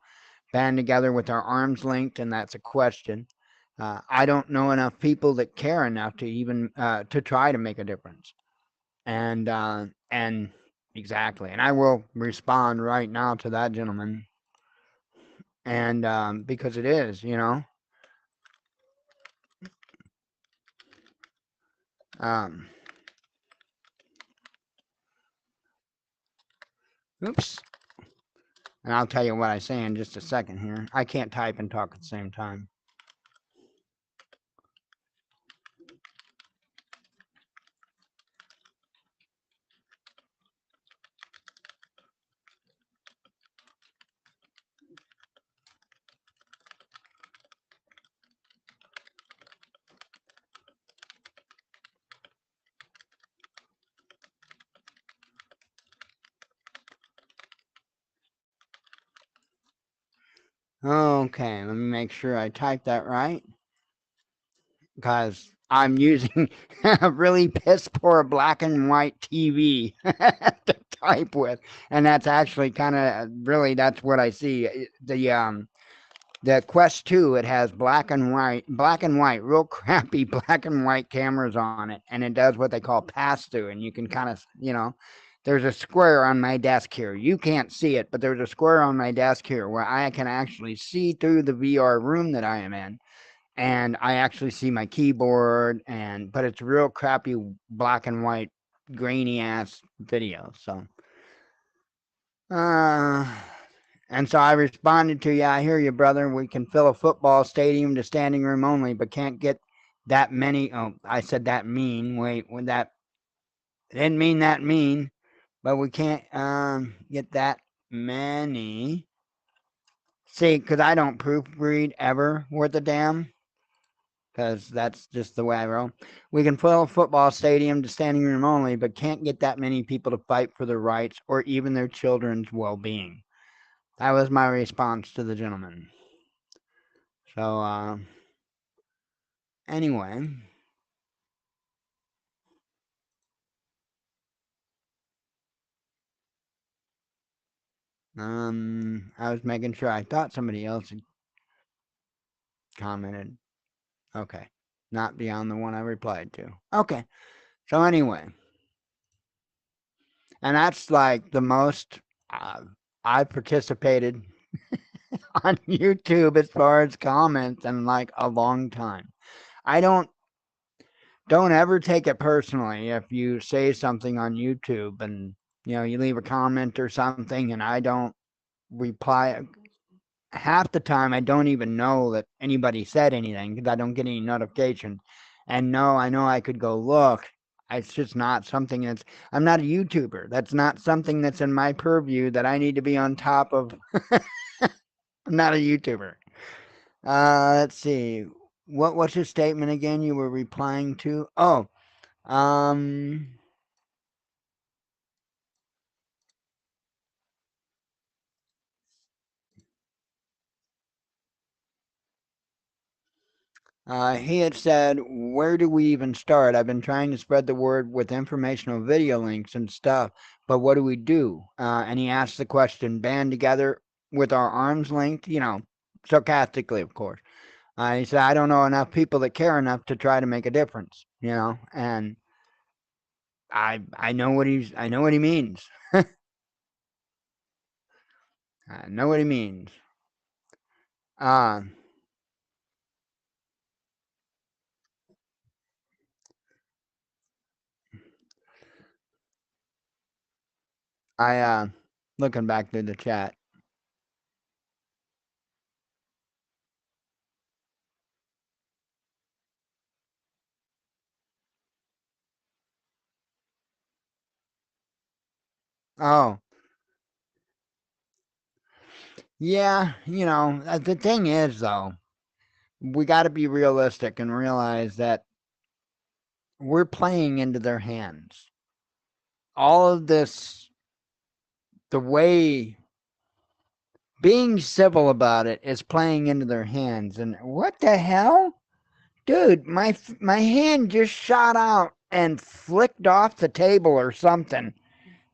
Band together with our arms linked, and that's a question. I don't know enough people that care enough to even to try to make a difference. And exactly, and I will respond right now to that gentleman, and because it is, um, oops. And I'll tell you what I say in just a second here. I can't type and talk at the same time. Okay, let me make sure I type that right, because I'm using a really piss poor black and white TV to type with, and that's actually kind of really that's what I see. The Quest 2, it has black and white, real crappy black and white cameras on it, and it does what they call pass through, and you can kind of, there's a square on my desk here. You can't see it, but there's a square on my desk here where I can actually see through the VR room that I am in, and I actually see my keyboard, but it's real crappy black and white, grainy ass video. So, and so I responded to, yeah, I hear you, brother. We can fill a football stadium to standing room only, but can't get that many. Oh, I said that mean. Wait, when that didn't mean that mean, but we can't get that many. See, because I don't proofread ever worth a damn, because that's just the way I roll. We can fill a football stadium to standing room only, but can't get that many people to fight for their rights or even their children's well-being. That was my response to the gentleman. So, anyway, I was making sure. I thought somebody else had commented. Okay, not beyond the one I replied to. Okay, so anyway, and that's like the most I participated on YouTube as far as comments in like a long time. I don't ever take it personally if you say something on YouTube and you leave a comment or something and I don't reply. Half the time I don't even know that anybody said anything because I don't get any notifications. And no, I know I could go look. It's just not something I'm not a YouTuber. That's not something that's in my purview that I need to be on top of. I'm not a YouTuber. Let's see. What's your statement again you were replying to? Oh, um, he had said, where do we even start? I've been trying to spread the word with informational video links and stuff, but what do we do? And he asked the question, band together with our arms linked, sarcastically, of course. He said, I don't know enough people that care enough to try to make a difference, and I know what he means. I know what he means. Uh, looking back through the chat. Oh, yeah. The thing is, though, we got to be realistic and realize that we're playing into their hands. All of this, the way being civil about it is playing into their hands. And what the hell? Dude, my hand just shot out and flicked off the table or something.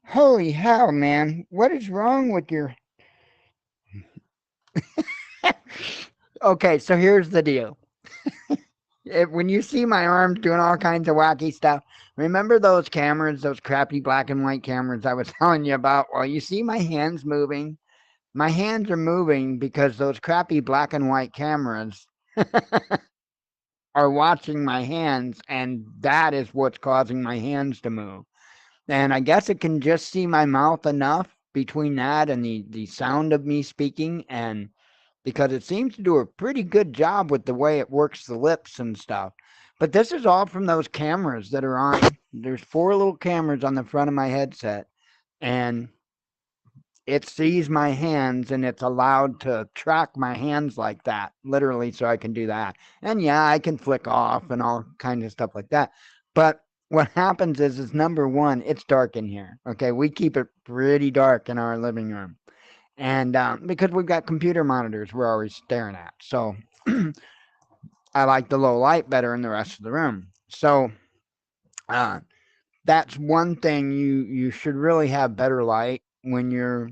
Holy hell, man. What is wrong with your... Okay, so here's the deal. When you see my arms doing all kinds of wacky stuff, remember those cameras, those crappy black and white cameras I was telling you about? Well, you see my hands moving. My hands are moving because those crappy black and white cameras are watching my hands, and that is what's causing my hands to move. And I guess it can just see my mouth enough between that and the sound of me speaking, and because it seems to do a pretty good job with the way it works the lips and stuff. But this is all from those cameras that are on. There's 4 little cameras on the front of my headset, and it sees my hands and it's allowed to track my hands like that, literally, so I can do that. And yeah, I can flick off and all kinds of stuff like that. But what happens is number one, it's dark in here. Okay, we keep it pretty dark in our living room. And because we've got computer monitors we're always staring at. So I like the low light better in the rest of the room. So uh, that's one thing you should really have better light when you're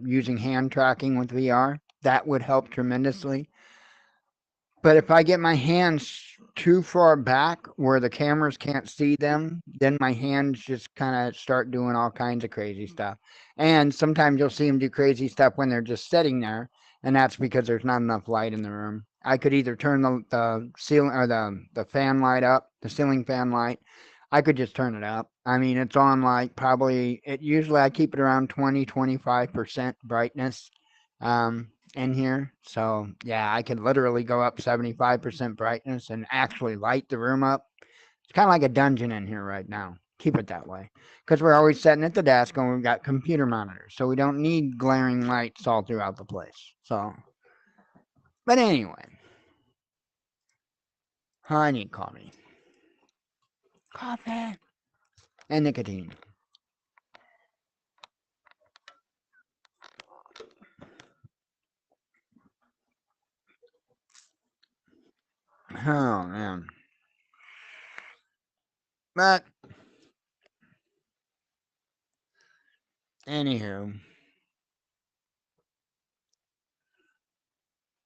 using hand tracking with VR. That would help tremendously. But if I get my hands too far back where the cameras can't see them, then my hands just kind of start doing all kinds of crazy stuff. And sometimes you'll see them do crazy stuff when they're just sitting there, and that's because there's not enough light in the room. I could either turn the ceiling or the fan light up, the ceiling fan light. I could just turn it up. I mean, it's on like probably it usually I keep it around 20-25% brightness. In here. So yeah, I could literally go up 75% brightness and actually light the room up. It's kind of like a dungeon in here right now. Keep it that way. Because we're always sitting at the desk and we've got computer monitors. So we don't need glaring lights all throughout the place. So, but anyway. Honey coffee. Coffee. And nicotine. Oh man. But anywho.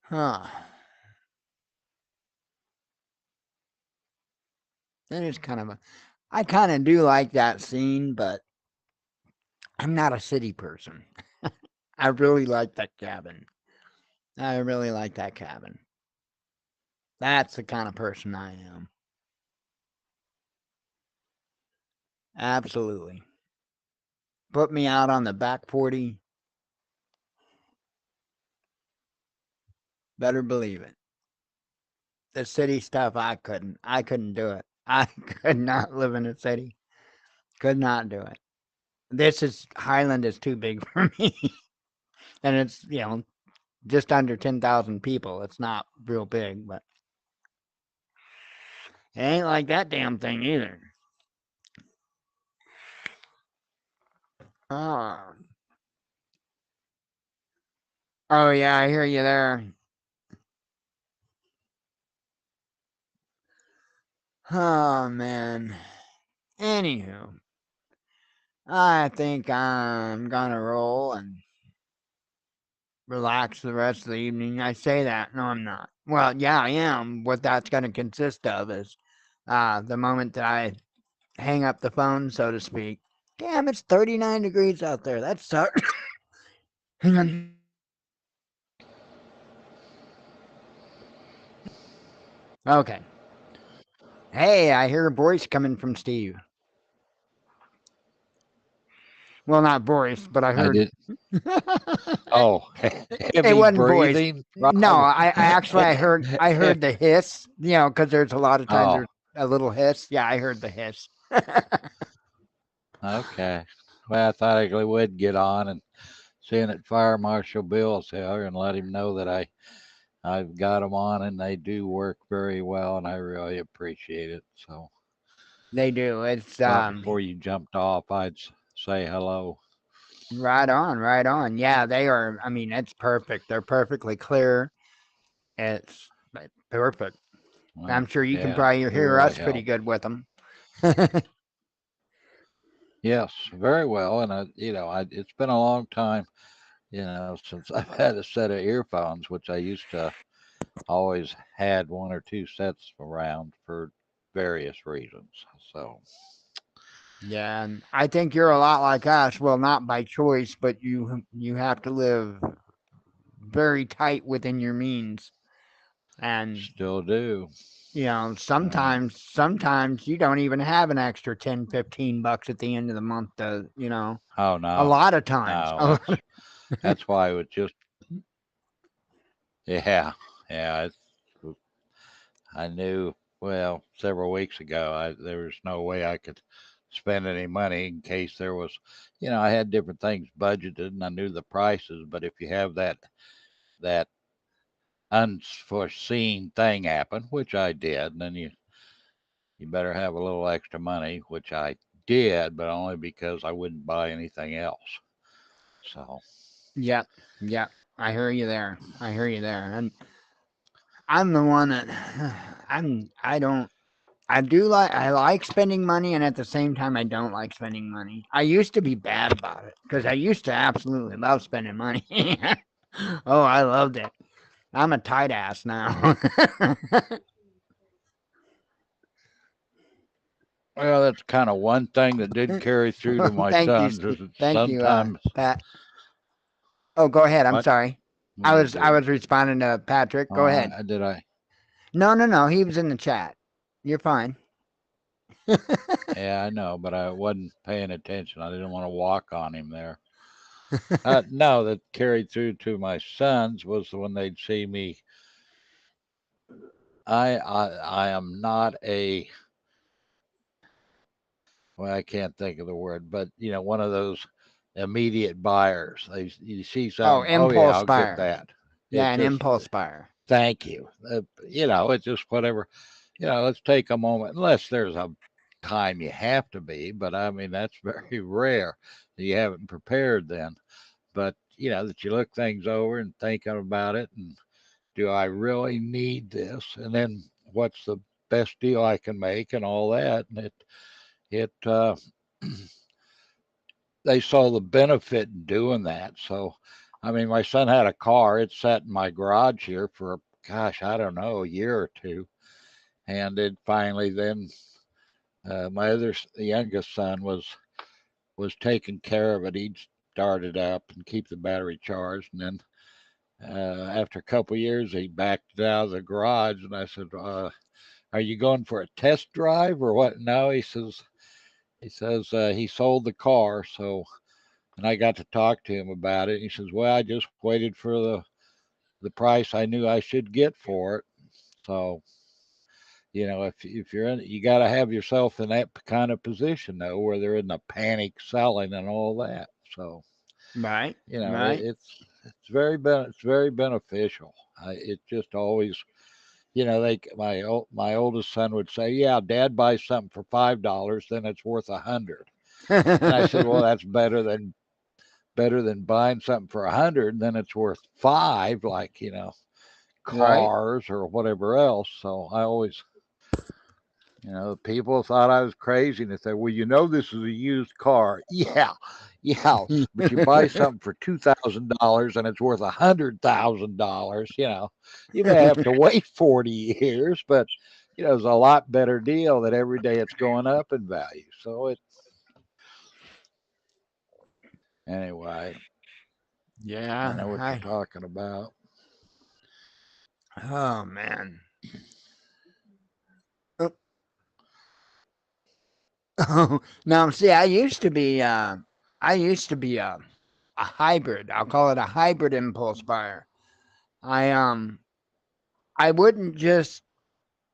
Huh. It is kind of a I kind of do like that scene, but I'm not a city person. I really like that cabin. I really like that cabin. That's the kind of person I am. Absolutely. Put me out on the back 40. Better believe it. The city stuff, I couldn't. I couldn't do it. I could not live in a city. Could not do it. Highland is too big for me. And it's, just under 10,000 people. It's not real big, but it ain't like that damn thing either. Oh, oh yeah, I hear you there. Oh man. Anywho, I think I'm gonna roll and relax the rest of the evening. I say that. No, I'm not. Well, yeah, I am. What that's gonna consist of is the moment that I hang up the phone, so to speak. Damn, it's 39 degrees out there. That sucks. Hang on. Okay. Hey, I hear a voice coming from Steve. Well, not voice, but I I heard. did. Oh, It heavy wasn't voice. breathing, No, probably. I heard the hiss. Because there's a lot of times Oh, there's a little hiss. Yeah, I heard the hiss. okay. Well, I thought I would get on and seeing that Fire Marshal Bill's here and let him know that I've got them on and they do work very well and I really appreciate it. So They do. It's thought before you jumped off, I'd say hello. right on, right on. Yeah, they are. I mean, it's perfect. They're perfectly clear. It's perfect. I'm Well, sure you can yeah, probably they hear really us pretty help. good with them. Yes, very well. And it's been a long time, since I've had a set of earphones, which I used to always had one or two sets around for various reasons. So Yeah, and I think you're a lot like us. Well, not by choice, but you have to live very tight within your means. And still do. Um, sometimes you don't even have an extra 10, 15 bucks at the end of the month to, oh a no, lot of times. no, that's why it was just yeah, yeah. I knew well several weeks ago there was no way I could spend any money in case there was, I had different things budgeted and I knew the prices, but if you have that unforeseen thing happen, which I did, and then you better have a little extra money, which I did, but only because I wouldn't buy anything else. So Yep, yep. I hear you there. I hear you there. And I'm the one that I don't I like spending money, and at the same time I don't like spending money. I used to be bad about it because I used to absolutely love spending money. Oh, I loved it. I'm a tight ass now. well, that's kind of one thing that did carry through to my Thank you, sons is that thank you, sometimes Pat. Oh, go ahead. I'm what sorry. what I did I was I do? was responding to Patrick. Go ahead. Did I? No, no, no. He was in the chat. You're fine. Yeah, I know, but I wasn't paying attention. I didn't want to walk on him there. No, that carried through to my sons was when they'd see me. I am not a well, I can't think of the word, but one of those immediate buyers. You see Oh, something, oh yeah, impulse I'll get buyer. that. Yeah, It an just impulse buyer. thank you. It's just whatever. Let's take a moment, unless there's a time you have to be, but I mean that's very rare. You haven't prepared then, but that you look things over and thinking about it, and do I really need this? And then what's the best deal I can make, and all that, and it they saw the benefit in doing that. So, I mean, my son had a car. It sat in my garage here for, gosh, I don't know, a year or two. And it finally then, my the youngest son was taking care of it. He'd start it up and keep the battery charged. And then after a couple of years, he backed it out of the garage. And I said, "Are you going for a test drive or what?" No, he says he sold the car, so and I got to talk to him about it. He says, "Well, I just waited for the price I knew I should get for it." So, if you're in, you got to have yourself in that kind of position though, where they're in the panic selling and all that. So, Right, you know, it, right. it's very beneficial. It just always, my oldest son would say, "Yeah, Dad buys something for $5, then it's worth 100." And I said, "Well, that's better than buying something for 100 and then it's worth five, like Right. cars or whatever else." So I always, people thought I was crazy and they said, "Well, this is a used car." Yeah, yeah, but you buy something for $2,000 and it's worth $100,000. You may have to wait 40 years, but it's a lot better deal that every day it's going up in value. So anyway, I Yeah, know what you're talking about. oh man. Oh, now see, I used to be a hybrid. I'll call it a hybrid impulse buyer. I um I wouldn't just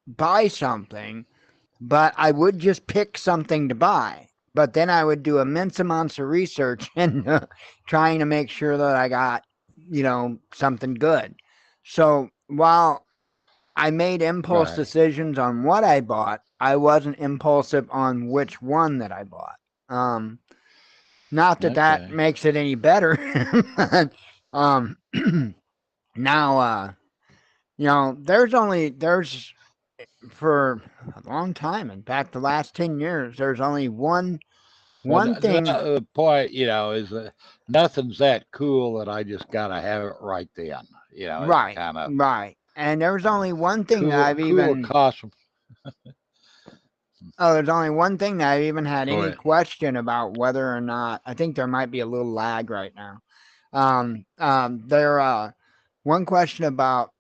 buy something, but I would just pick something to buy. but then I would do immense amounts of research and trying to make sure that I got, something good. So while I made impulse Right. decisions on what I bought, I wasn't impulsive on which one that I bought. Um, Not that that Okay. makes it any better. um, Now, there's for a long time. In fact, the last 10 years, there's only Well, one thing. the point, is that nothing's that cool that I just gotta have it right then. It's Right, kind of right. And there's only one thing that cool. I've Cool even. costume. Oh, there's only one thing that I've even had Go any ahead. question about whether or not. I think there might be a little lag right now. There. One question about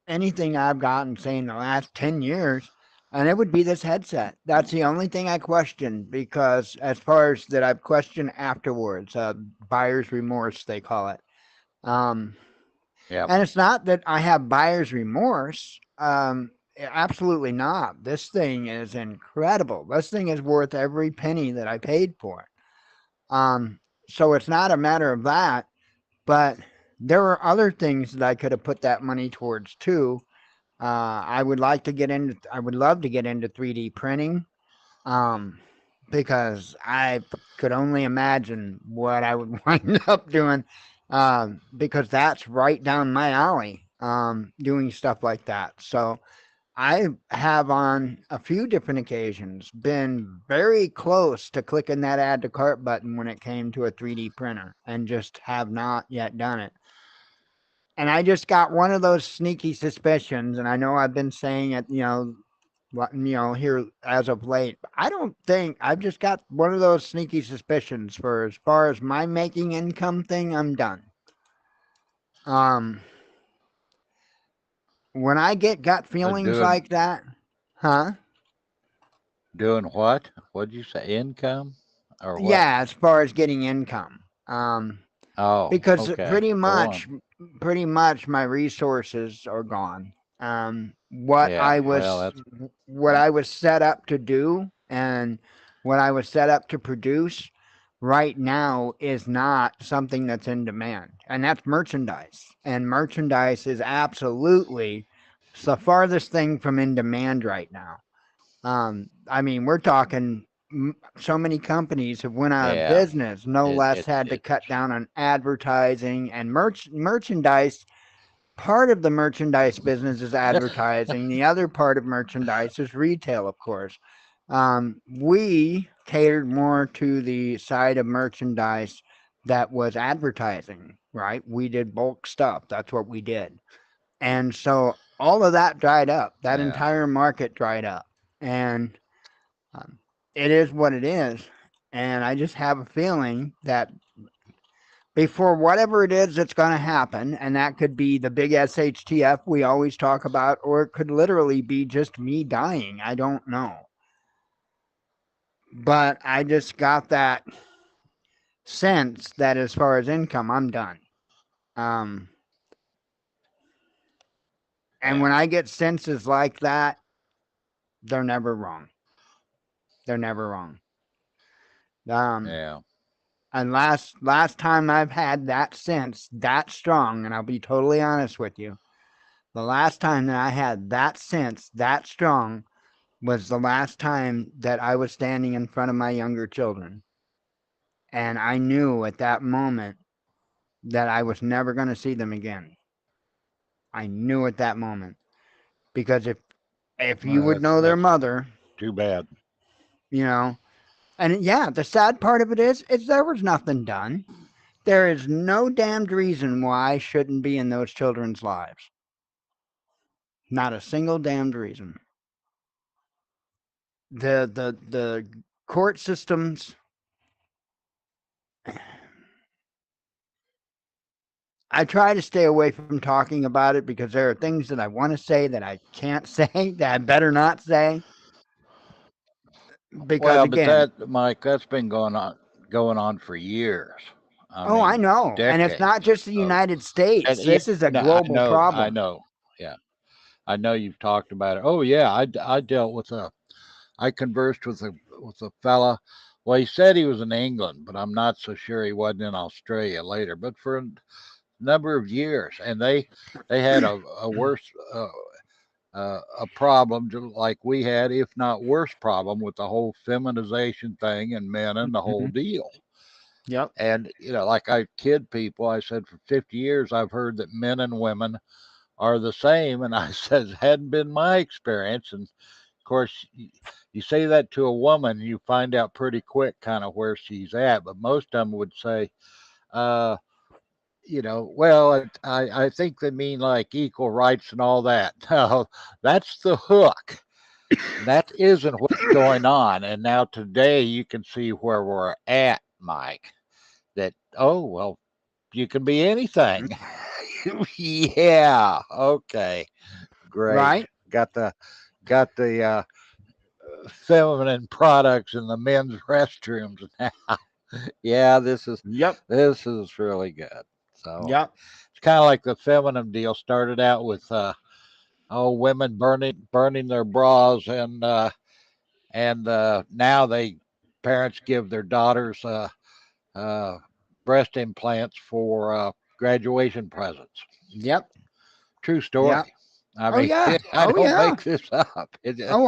anything I've gotten, say, in the last 10 years, and it would be this headset. That's the only thing I question, because as far as that I've questioned afterwards, buyer's remorse they call it. Um, Yep. and it's not that I have buyer's remorse. Absolutely not. This thing is incredible. This thing is worth every penny that I paid for it. So it's not a matter of that, but there were other things that I could have put that money towards too. I would like to get into. I would love to get into 3D printing, um, because I could only imagine what I would wind up doing. Because that's right down my alley. Doing stuff like that. So I have on a few different occasions been very close to clicking that add to cart button when it came to a 3D printer, and just have not yet done it. And I just got one of those sneaky suspicions, and I know I've been saying it, here as of late. But I don't think I've just got one of those sneaky suspicions for as far as my making income thing. I'm done. Um, when I get gut feelings Doing like that, huh? doing what? What'd you say? Income or what? Yeah, as far as getting income. Oh, Because okay. Go on. pretty much my resources are gone. What Yeah. I Well, was that's what I was set up to do, and what I was set up to produce right now is not something that's in demand. And that's merchandise. And merchandise is absolutely the farthest thing from in demand right now. I mean, we're talking, so many companies have went out of yeah. business. No less had to It's cut down on advertising and merchandise. Part of the merchandise business is advertising. The other part of merchandise is retail, of course. We catered more to the side of merchandise that was advertising, right? We did bulk stuff. That's what we did. And so all of that dried up. That yeah. entire market dried up. And um, it is what it is. And I just have a feeling that before whatever it is that's going to happen, and that could be the big SHTF we always talk about, or it could literally be just me dying. I don't know. But I just got that sense that as far as income, I'm done. Um, and Yeah. when I get senses like that, they're never wrong. They're never wrong. Um, Yeah. and last time I've had that sense that strong, and I'll be totally honest with you, the last time that I had that sense that strong was the last time that I was standing in front of my younger children. And I knew at that moment that I was never going to see them again. I knew at that moment. Because if you Well, would know their that's mother, too bad. you know, and yeah, the sad part of it is there was nothing done. There is no damned reason why I shouldn't be in those children's lives. Not a single damned reason. The court systems. I try to stay away from talking about it because there are things that I want to say that I can't say, that I better not say. Because Well, but again, Mike, that's been going on for years. I oh, I mean, know. And it's not decades just the of. United And States. yeah, This is a no, I global know, I problem. know. Yeah, I know you've talked about it. Oh yeah, I dealt with a. I conversed with a fella Well, he said he was in England, but I'm not so sure he wasn't in Australia later. But for a number of years, and they had a worse a problem like we had, if not worse problem with the whole feminization thing and men and the whole Mhm. deal. Yep. And like I kid people, I said for 50 years I've heard that men and women are the same, and I said it hadn't been my experience. And of course, you say that to a woman, you find out pretty quick kind of where she's at. But most of them would say, uh, well, I think they mean like equal rights and all that. No, that's the hook. That isn't what's going on. And now today you can see where we're at, Mike. That, oh, well, you can be anything. Yeah, okay, great. Right. Got the feminine products in the men's restrooms now. Yeah, Yep. this is really good. So Yep. it's kind of like the feminine deal started out with women burning their bras, and now they parents give their daughters uh, breast implants for graduation presents. Yep. True Yep. story. I Oh mean, yeah. I Oh don't yeah. make this up. Oh,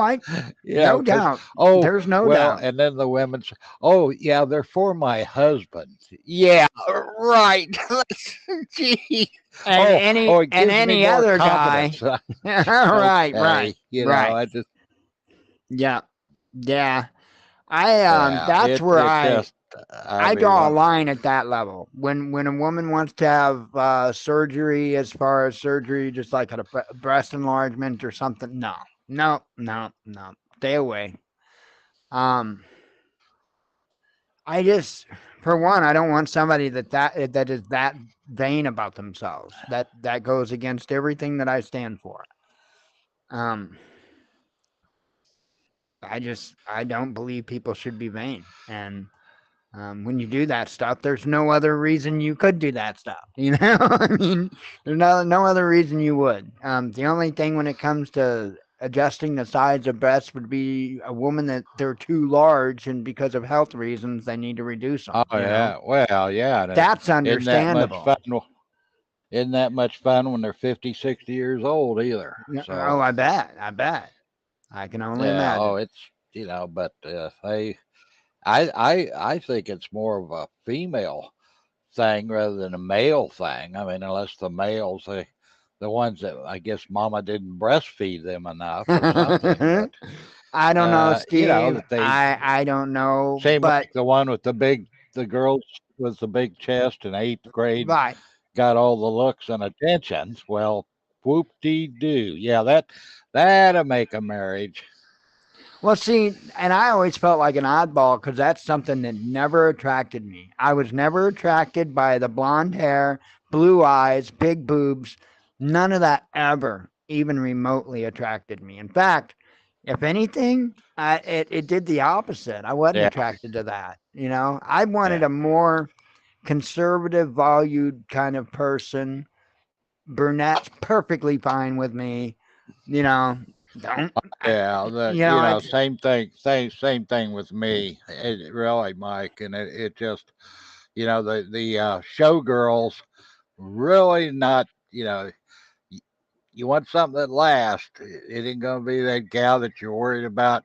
no Because, doubt. oh, There's no well, doubt. and then the women say, oh, yeah, they're for my husband. Yeah, right. Gee. And Oh, it gives me any more other guy. confidence. Right. Right. Okay, Right. I just, Yeah. Yeah. yeah, That's where it just, I I mean, draw a one, line at that level. When a woman wants to have surgery, as far as surgery, just like a breast enlargement or something, no, no, no, no, stay away. Um, I just, for one, I don't want somebody that is that vain about themselves. That goes against everything that I stand for. Um, I don't believe people should be vain, and when you do that stuff, there's no other reason you could do that stuff. You know, I mean, there's no other reason you would. The only thing when it comes to adjusting the size of breasts would be a woman that they're too large, and because of health reasons, they need to reduce oh, them. You know, yeah, well, yeah, and that's isn't that much understandable. fun? Isn't that much fun when they're 50, 60 years old either? Oh, So, I bet. I can only yeah, oh, imagine. it's, but I think it's more of a female thing rather than a male thing. I mean, unless the males, the ones that I guess mama didn't breastfeed them enough or something, but I don't know, Steve. that they I don't know, seem but like the one with the girls with the big chest in eighth grade right. got all the looks and attentions. Well, whoop de doo. Yeah, that'll make a marriage. Well, see, and I always felt like an oddball because that's something that never attracted me. I was never attracted by the blonde hair, blue eyes, big boobs. None of that ever even remotely attracted me. In fact, if anything, it did the opposite. I wasn't Yeah, attracted to that. You know, I wanted yeah. a more conservative, valued kind of person. Brunette's perfectly fine with me. You know, don't, I, Yeah, you know, it's same thing with me. It really, Mike, and it just, the showgirls really not, y- you want something that lasts. It ain't gonna be that gal that you're worried about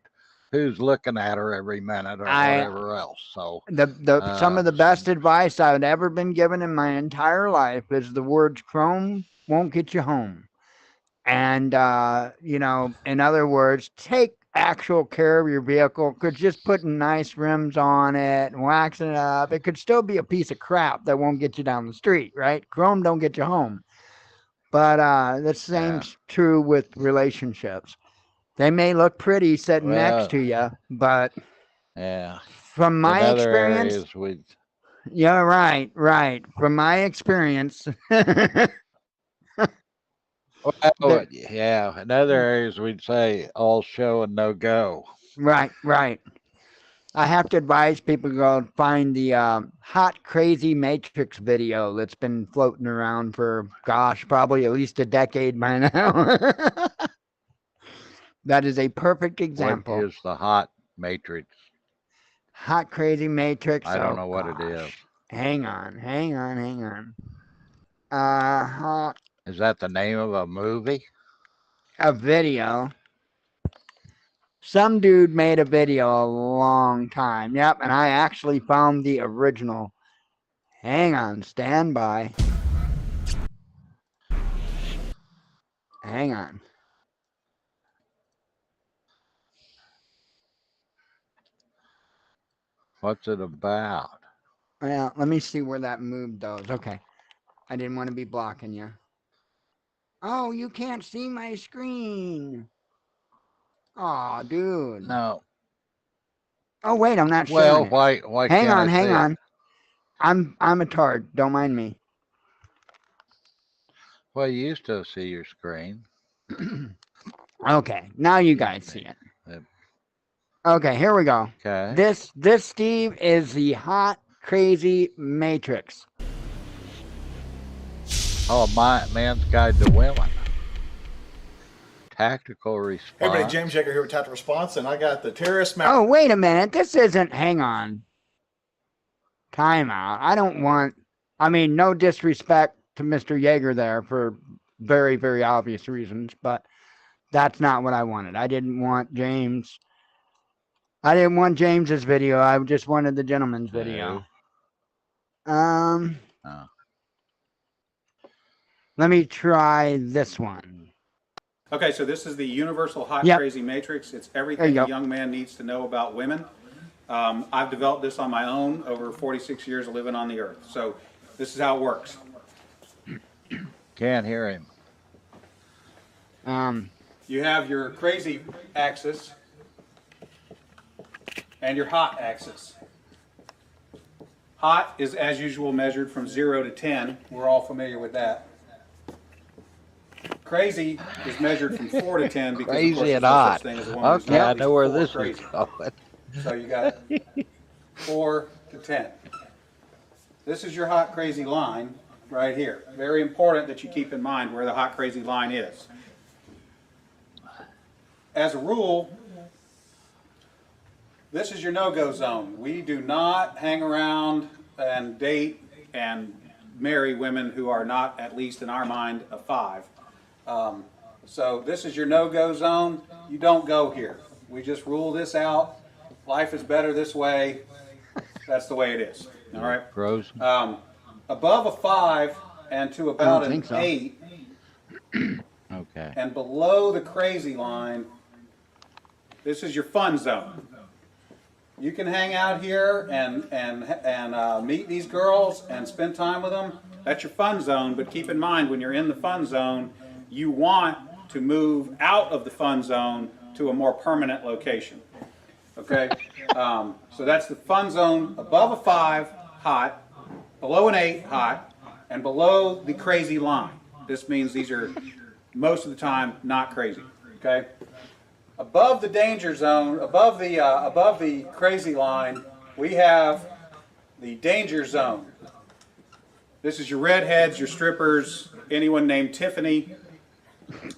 who's looking at her every minute or I whatever else. So, the some uh, of the best advice I've ever been given in my entire life is the words "Chrome won't get you home," and in other words, take actual care of your vehicle. Could just putting nice rims on it and waxing it up, it could still be a piece of crap that won't get you down the street, right? Chrome don't get you home, but the same yeah, true with relationships. They may look pretty sitting next well, to you, but yeah. from In my other experience, areas, we yeah, right, right. From my experience, well, that yeah. In other areas, we'd say all show and no go. right, right. I have to advise people to go find the hot crazy Matrix video that's been floating around for gosh, probably at least a decade by now. That is a perfect What example. is the hot matrix? Hot Crazy Matrix. I don't Oh, know what it is. gosh. Hang on. Hot. Is that the name of a movie? A video. Some dude made a video a long time. Yep, and I actually found the original. Hang on, stand by. Hang on. What's it about? Well, let me see where that moved those. Okay. I didn't want to be blocking you. Oh, you can't see my screen. Aw, dude. No. Oh, wait, I'm not Well, showing it. why Hang can't on, I hang see it? on. I'm a tard. Don't mind me. Well, you used to see your screen. Okay, now you guys see it. Okay, here we go. Okay. This Steve is the Hot Crazy Matrix. Oh, Man's Guide to Women. Tactical response. Hey everybody, James Yeager here with Tactical Response, and I got the terrorist map. Oh, wait a minute. This isn't. Hang on. Timeout. I don't want. I mean, no disrespect to Mr. Yeager there for very, very obvious reasons, but that's not what I wanted. I didn't want James. I didn't want James's video. I just wanted the gentleman's video. Oh. Let me try this one. Okay, so this is the Universal Hot Yep. Crazy Matrix. It's There everything you a go. young man needs to know about women. I've developed this on my own over 46 years of living on the earth. So this is how it works. Can't hear him. You have your crazy axis and your hot axis. Hot is, as usual, measured from 0 to 10. We're all familiar with that. Crazy is measured from 4 to 10 because, of course, Crazy there's and no hot. such thing as a woman who's Okay, not I at know least where 4 this crazy. is going. So you got 4 to 10. This is your hot crazy line right here. Very important that you keep in mind where the hot crazy line is. As a rule, this is your no-go zone. We do not hang around and date and marry women who are not, at least in our mind, a 5. So this is your no-go zone. You don't go here. We just rule this out. Life is better this way. That's the way it is. All right. Frozen. Above a 5 and to about an think so. 8, Okay. and below the crazy line, this is your fun zone. You can hang out here and meet these girls and spend time with them. That's your fun zone. But keep in mind, when you're in the fun zone, you want to move out of the fun zone to a more permanent location. Okay? So that's the fun zone. Above a 5, hot. Below an 8, hot. And below the crazy line. This means these are, most of the time, not crazy. Okay? Above the danger zone, above the crazy line, we have the danger zone. This is your redheads, your strippers, anyone named Tiffany.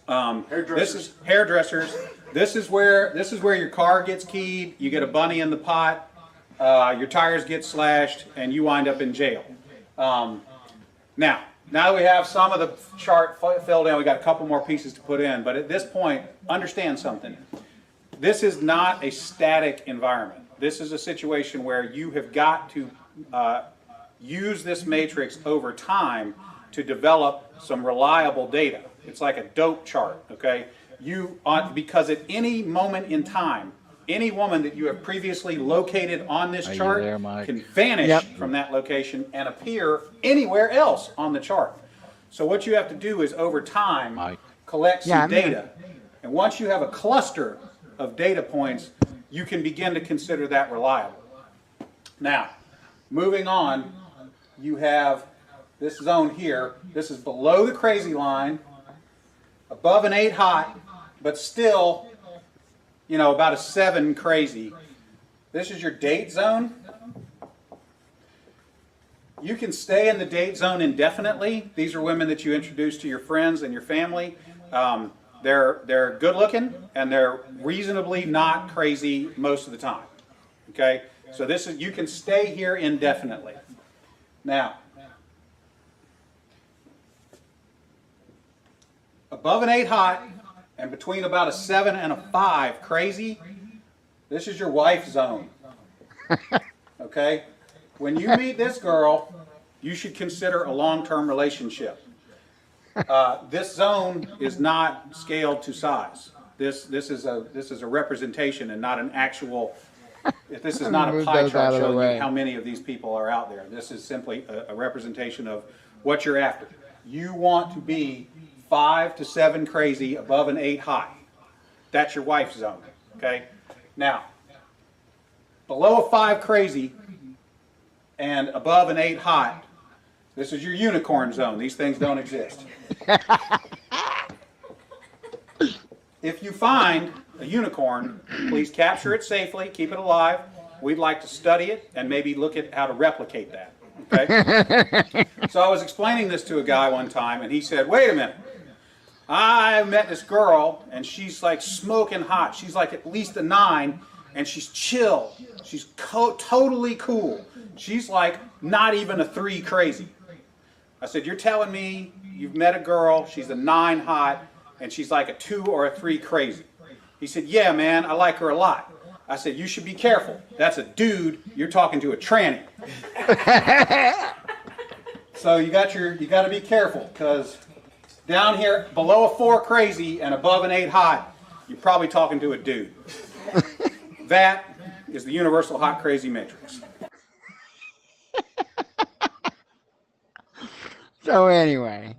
This is hairdressers. This is where your car gets keyed. You get a bunny in the pot. Your tires get slashed, and you wind up in jail. Now that we have some of the chart filled in, we got a couple more pieces to put in. But at this point, understand something. This is not a static environment. This is a situation where you have got to use this matrix over time to develop some reliable data. It's like a dope chart, okay? Because at any moment in time, any woman that you have previously located on this Are you chart there, Mike? can vanish from that location and appear anywhere else on the chart. So what you have to do is over time Mike. collect some I'm here. data. And once you have a cluster of data points, you can begin to consider that reliable. Now, moving on, you have this zone here. This is below the crazy line, above an 8 hot, but still, about a 7 crazy. This is your date zone. You can stay in the date zone indefinitely. These are women that you introduce to your friends and your family. They're good looking and they're reasonably not crazy most of the time. Okay, So this is, you can stay here indefinitely. Now, above an 8 hot and between about a 7 and a 5 crazy, this is your wife zone. Okay? When you meet this girl, you should consider a long-term relationship. This zone is not scaled to size. This is a representation and not an actual. This is not a pie chart showing you how many of these people are out there. This is simply a representation of what you're after. You want to be 5 to 7 crazy above an 8 high. That's your wife zone. Okay. Now, below a 5 crazy and above an 8 hot, this is your unicorn zone. These things don't exist. If you find a unicorn, please capture it safely, keep it alive. We'd like to study it and maybe look at how to replicate that. Okay? So I was explaining this to a guy one time, and he said, wait a minute. I met this girl, and she's like smoking hot. She's like at least a 9, and she's chill. She's totally cool. She's like not even a 3 crazy. I said, you're telling me you've met a girl, she's a 9 hot, and she's like a 2 or a 3 crazy. He said, yeah, man, I like her a lot. I said, you should be careful. That's a dude, you're talking to a tranny. So you got to be careful, because down here, below a 4 crazy and above an 8 hot, you're probably talking to a dude. That is the universal hot crazy matrix. So anyway,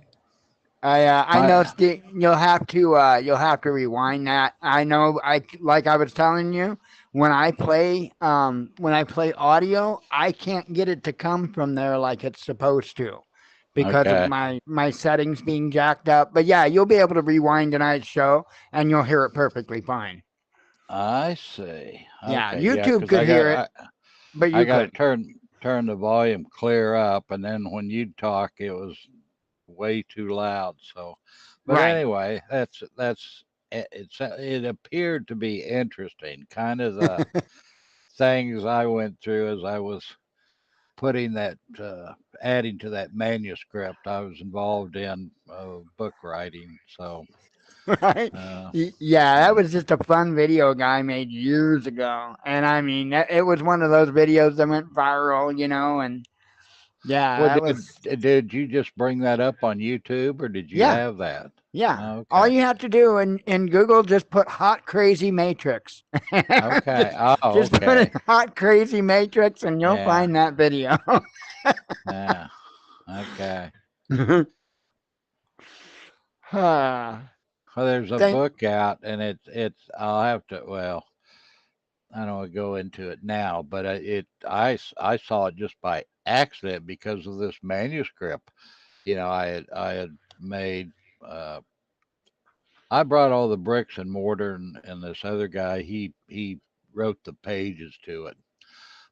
I know Steve, you'll have to rewind that. I know, like I was telling you, when I play audio, I can't get it to come from there like it's supposed to, because of my settings being jacked up. But yeah, you'll be able to rewind tonight's show and you'll hear it perfectly fine. I see. Okay, yeah, YouTube could hear it, but you got to turn the volume clear up, and then when you talk, it was way too loud. So, but anyway, it appeared to be interesting. Kind of the things I went through as I was putting that, adding to that manuscript I was involved in, book writing. So. Right? Yeah, that was just a fun video guy made years ago. And I mean, it was one of those videos that went viral, and yeah, well, that was. Did you just bring that up on YouTube, or did you have that? Yeah. Okay. All you have to do in Google, just put hot crazy matrix. Okay. Just put in hot crazy matrix and you'll find that video. Yeah. Okay. Well, there's a book out, and it's I'll have to, well, I don't want to go into it now, but I saw it just by accident because of this manuscript. I had made, I brought all the bricks and mortar, and this other guy, he wrote the pages to it,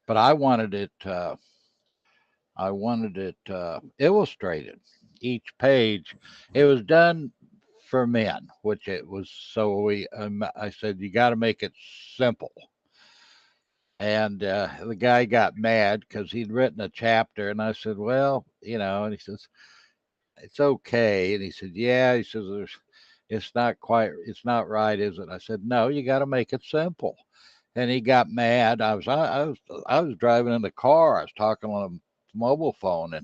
but I wanted it illustrated. Each page, it was done for men, which it was. So I said, you got to make it simple. And the guy got mad because he'd written a chapter, and I said, well, and he says, it's okay. And he said, yeah, he says, it's not right, is it? I said, no, you got to make it simple. And he got mad. I was driving in the car. I was talking on a mobile phone,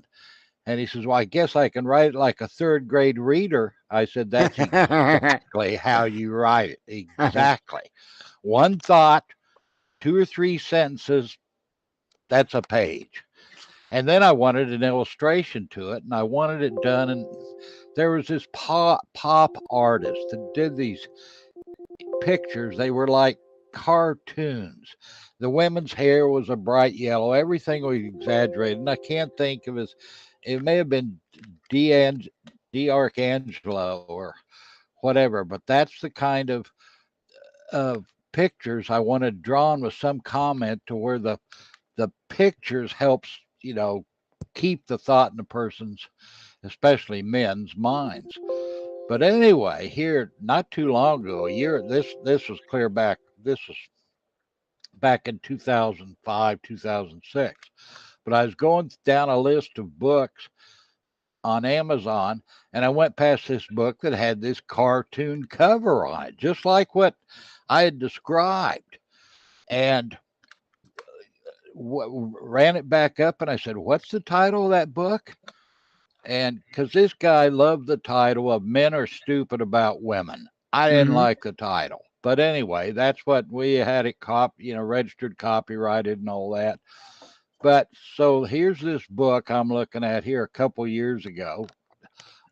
and he says, well, I guess I can write it like a 3rd grade reader. I said, that's exactly how you write it. Exactly. One thought, 2 or 3 sentences, that's a page. And then I wanted an illustration to it, and I wanted it done. And there was this pop artist that did these pictures. They were like cartoons. The women's hair was a bright yellow. Everything was exaggerated. And I can't think of it may have been D'Arcangelo or whatever, but that's the kind of pictures I wanted drawn with some comment to where the pictures helps, keep the thought in a person's, especially men's, minds. But anyway, here not too long ago, this was clear back. This was back in 2005, 2006. But I was going down a list of books on Amazon, and I went past this book that had this cartoon cover on it, just like what I had described. And ran it back up, and I said, "What's the title of that book?" And because this guy loved the title of "Men Are Stupid About Women," I didn't Mhm. like the title. But anyway, that's what we had it registered, copyrighted, and all that. But so here's this book I'm looking at here a couple years ago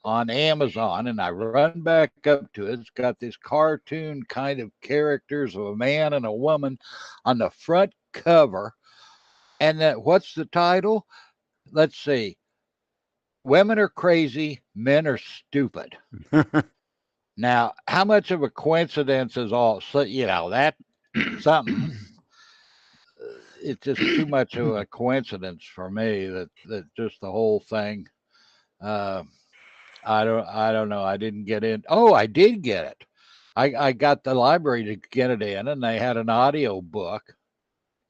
on Amazon, and I run back up to it. It's got this cartoon kind of characters of a man and a woman on the front cover. And that what's the title? Let's see. Women are crazy, men are stupid. Now, how much of a coincidence is all that something it's just too much of a coincidence for me that just the whole thing uh I don't know. I didn't get in. Oh, I did get it. I got the library to get it in, and they had an audio book,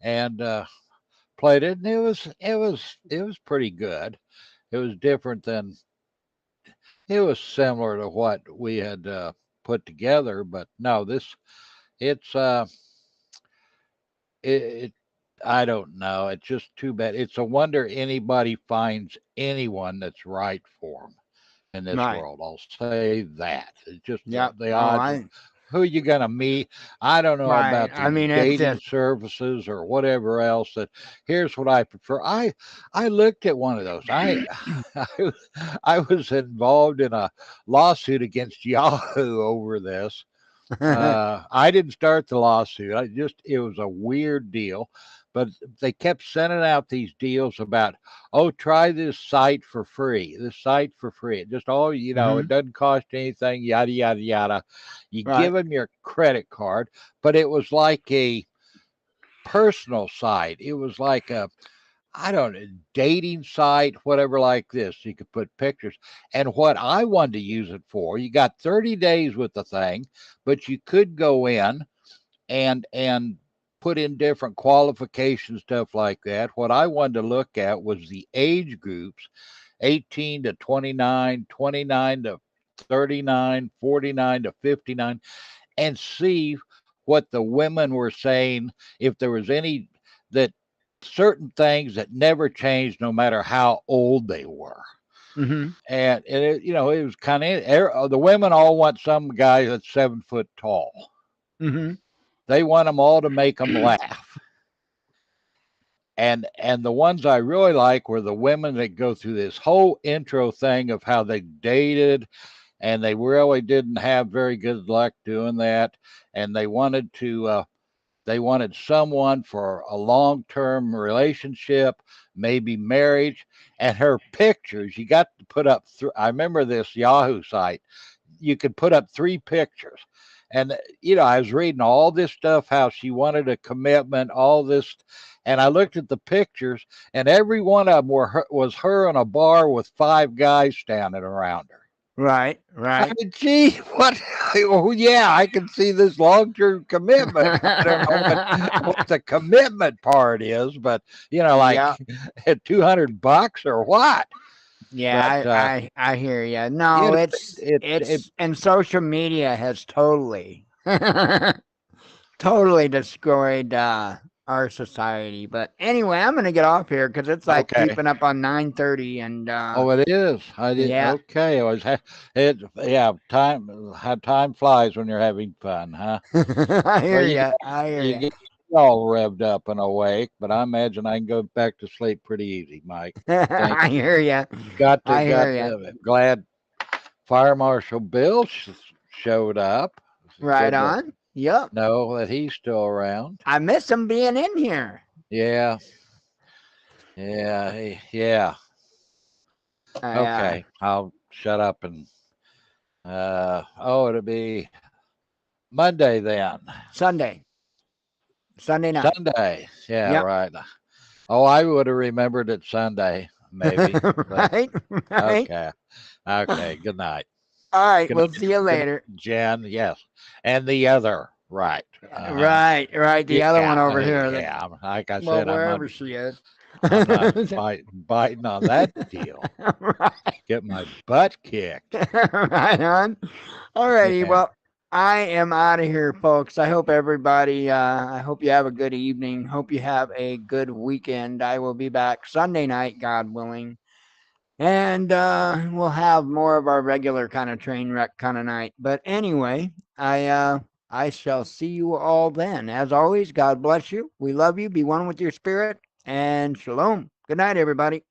and played it, and it was pretty good. It was different than it was similar to what we had put together, but no, it's it I don't know. It's just too bad. It's a wonder anybody finds anyone that's right for them in this Right. world. I'll say that. It's just Yep. the Oh, odds of who you gonna meet. I don't know right. about I these mean, it's dating just services or whatever else. That here's what I prefer. I looked at one of those. I, I was involved in a lawsuit against Yahoo over this. I didn't start the lawsuit. It was a weird deal, but they kept sending out these deals about, oh, try this site for free. This site for free. It just it Mhm. doesn't cost anything. Yada yada yada. You give Right. them your credit card, but it was like a personal site. It was like a I don't know, dating site, whatever like this. You could put pictures. And what I wanted to use it for, you got 30 days with the thing, but you could go in and put in different qualifications, stuff like that. What I wanted to look at was the age groups 18 to 29, 29 to 39, 49 to 59, and see what the women were saying, if there was any that certain things that never changed no matter how old they were. Mhm. And it was kind of the women all want some guy that's 7 foot tall. Mhm. They want them all to make them laugh. And the ones I really like were the women that go through this whole intro thing of how they dated, and they really didn't have very good luck doing that, and they wanted someone for a long-term relationship, maybe marriage, and her pictures. You got to put up. I remember this Yahoo site. You could put up 3 pictures, and I was reading all this stuff how she wanted a commitment, all this, and I looked at the pictures, and every one of them was her in a bar with 5 guys standing around her. Right. I Right. mean, gee, what? Oh, yeah, I can see this long-term commitment. I don't know what the commitment part is, but Yeah. like $200 or what? Yeah, But I hear you. you No, know, it it's and social media has totally totally destroyed our society. But anyway, I'm gonna get off here because it's like okay. keeping up on 9:30, and Oh, it is. I did. yeah, Okay, I was. It. Yeah. How time flies when you're having fun, huh? I Well, hear you. I hear you you. get all revved up and awake, but I imagine I can go back to sleep pretty easy, Mike. Thank I you. hear you. I hear you. Glad Fire Marshal Bill showed up. It's Right good to on. Yep. know that he's still around. I miss him being in here. Yeah, yeah, yeah. I Okay, I'll shut up and it'll be Monday then. Sunday night. Sunday. Yeah, Yep. right. Oh, I would have remembered it Sunday, maybe. But Right. Right. okay. Okay. Good night. All right. Good We'll night. see you Good night, later. Jen. Yes. And the other. Right. Right. The other one over here. Yeah. Like I Well, said, wherever she is. I'm not biting on that deal. Right. Get my butt kicked. Right on. Alrighty. Yeah. Well, I am out of here, folks. I hope everybody, I hope you have a good evening. Hope you have a good weekend. I will be back Sunday night, God willing. And we'll have more of our regular kind of train wreck kind of night. But anyway, I shall see you all then. As always, God bless you. We love you. Be one with your spirit. And shalom. Good night, everybody.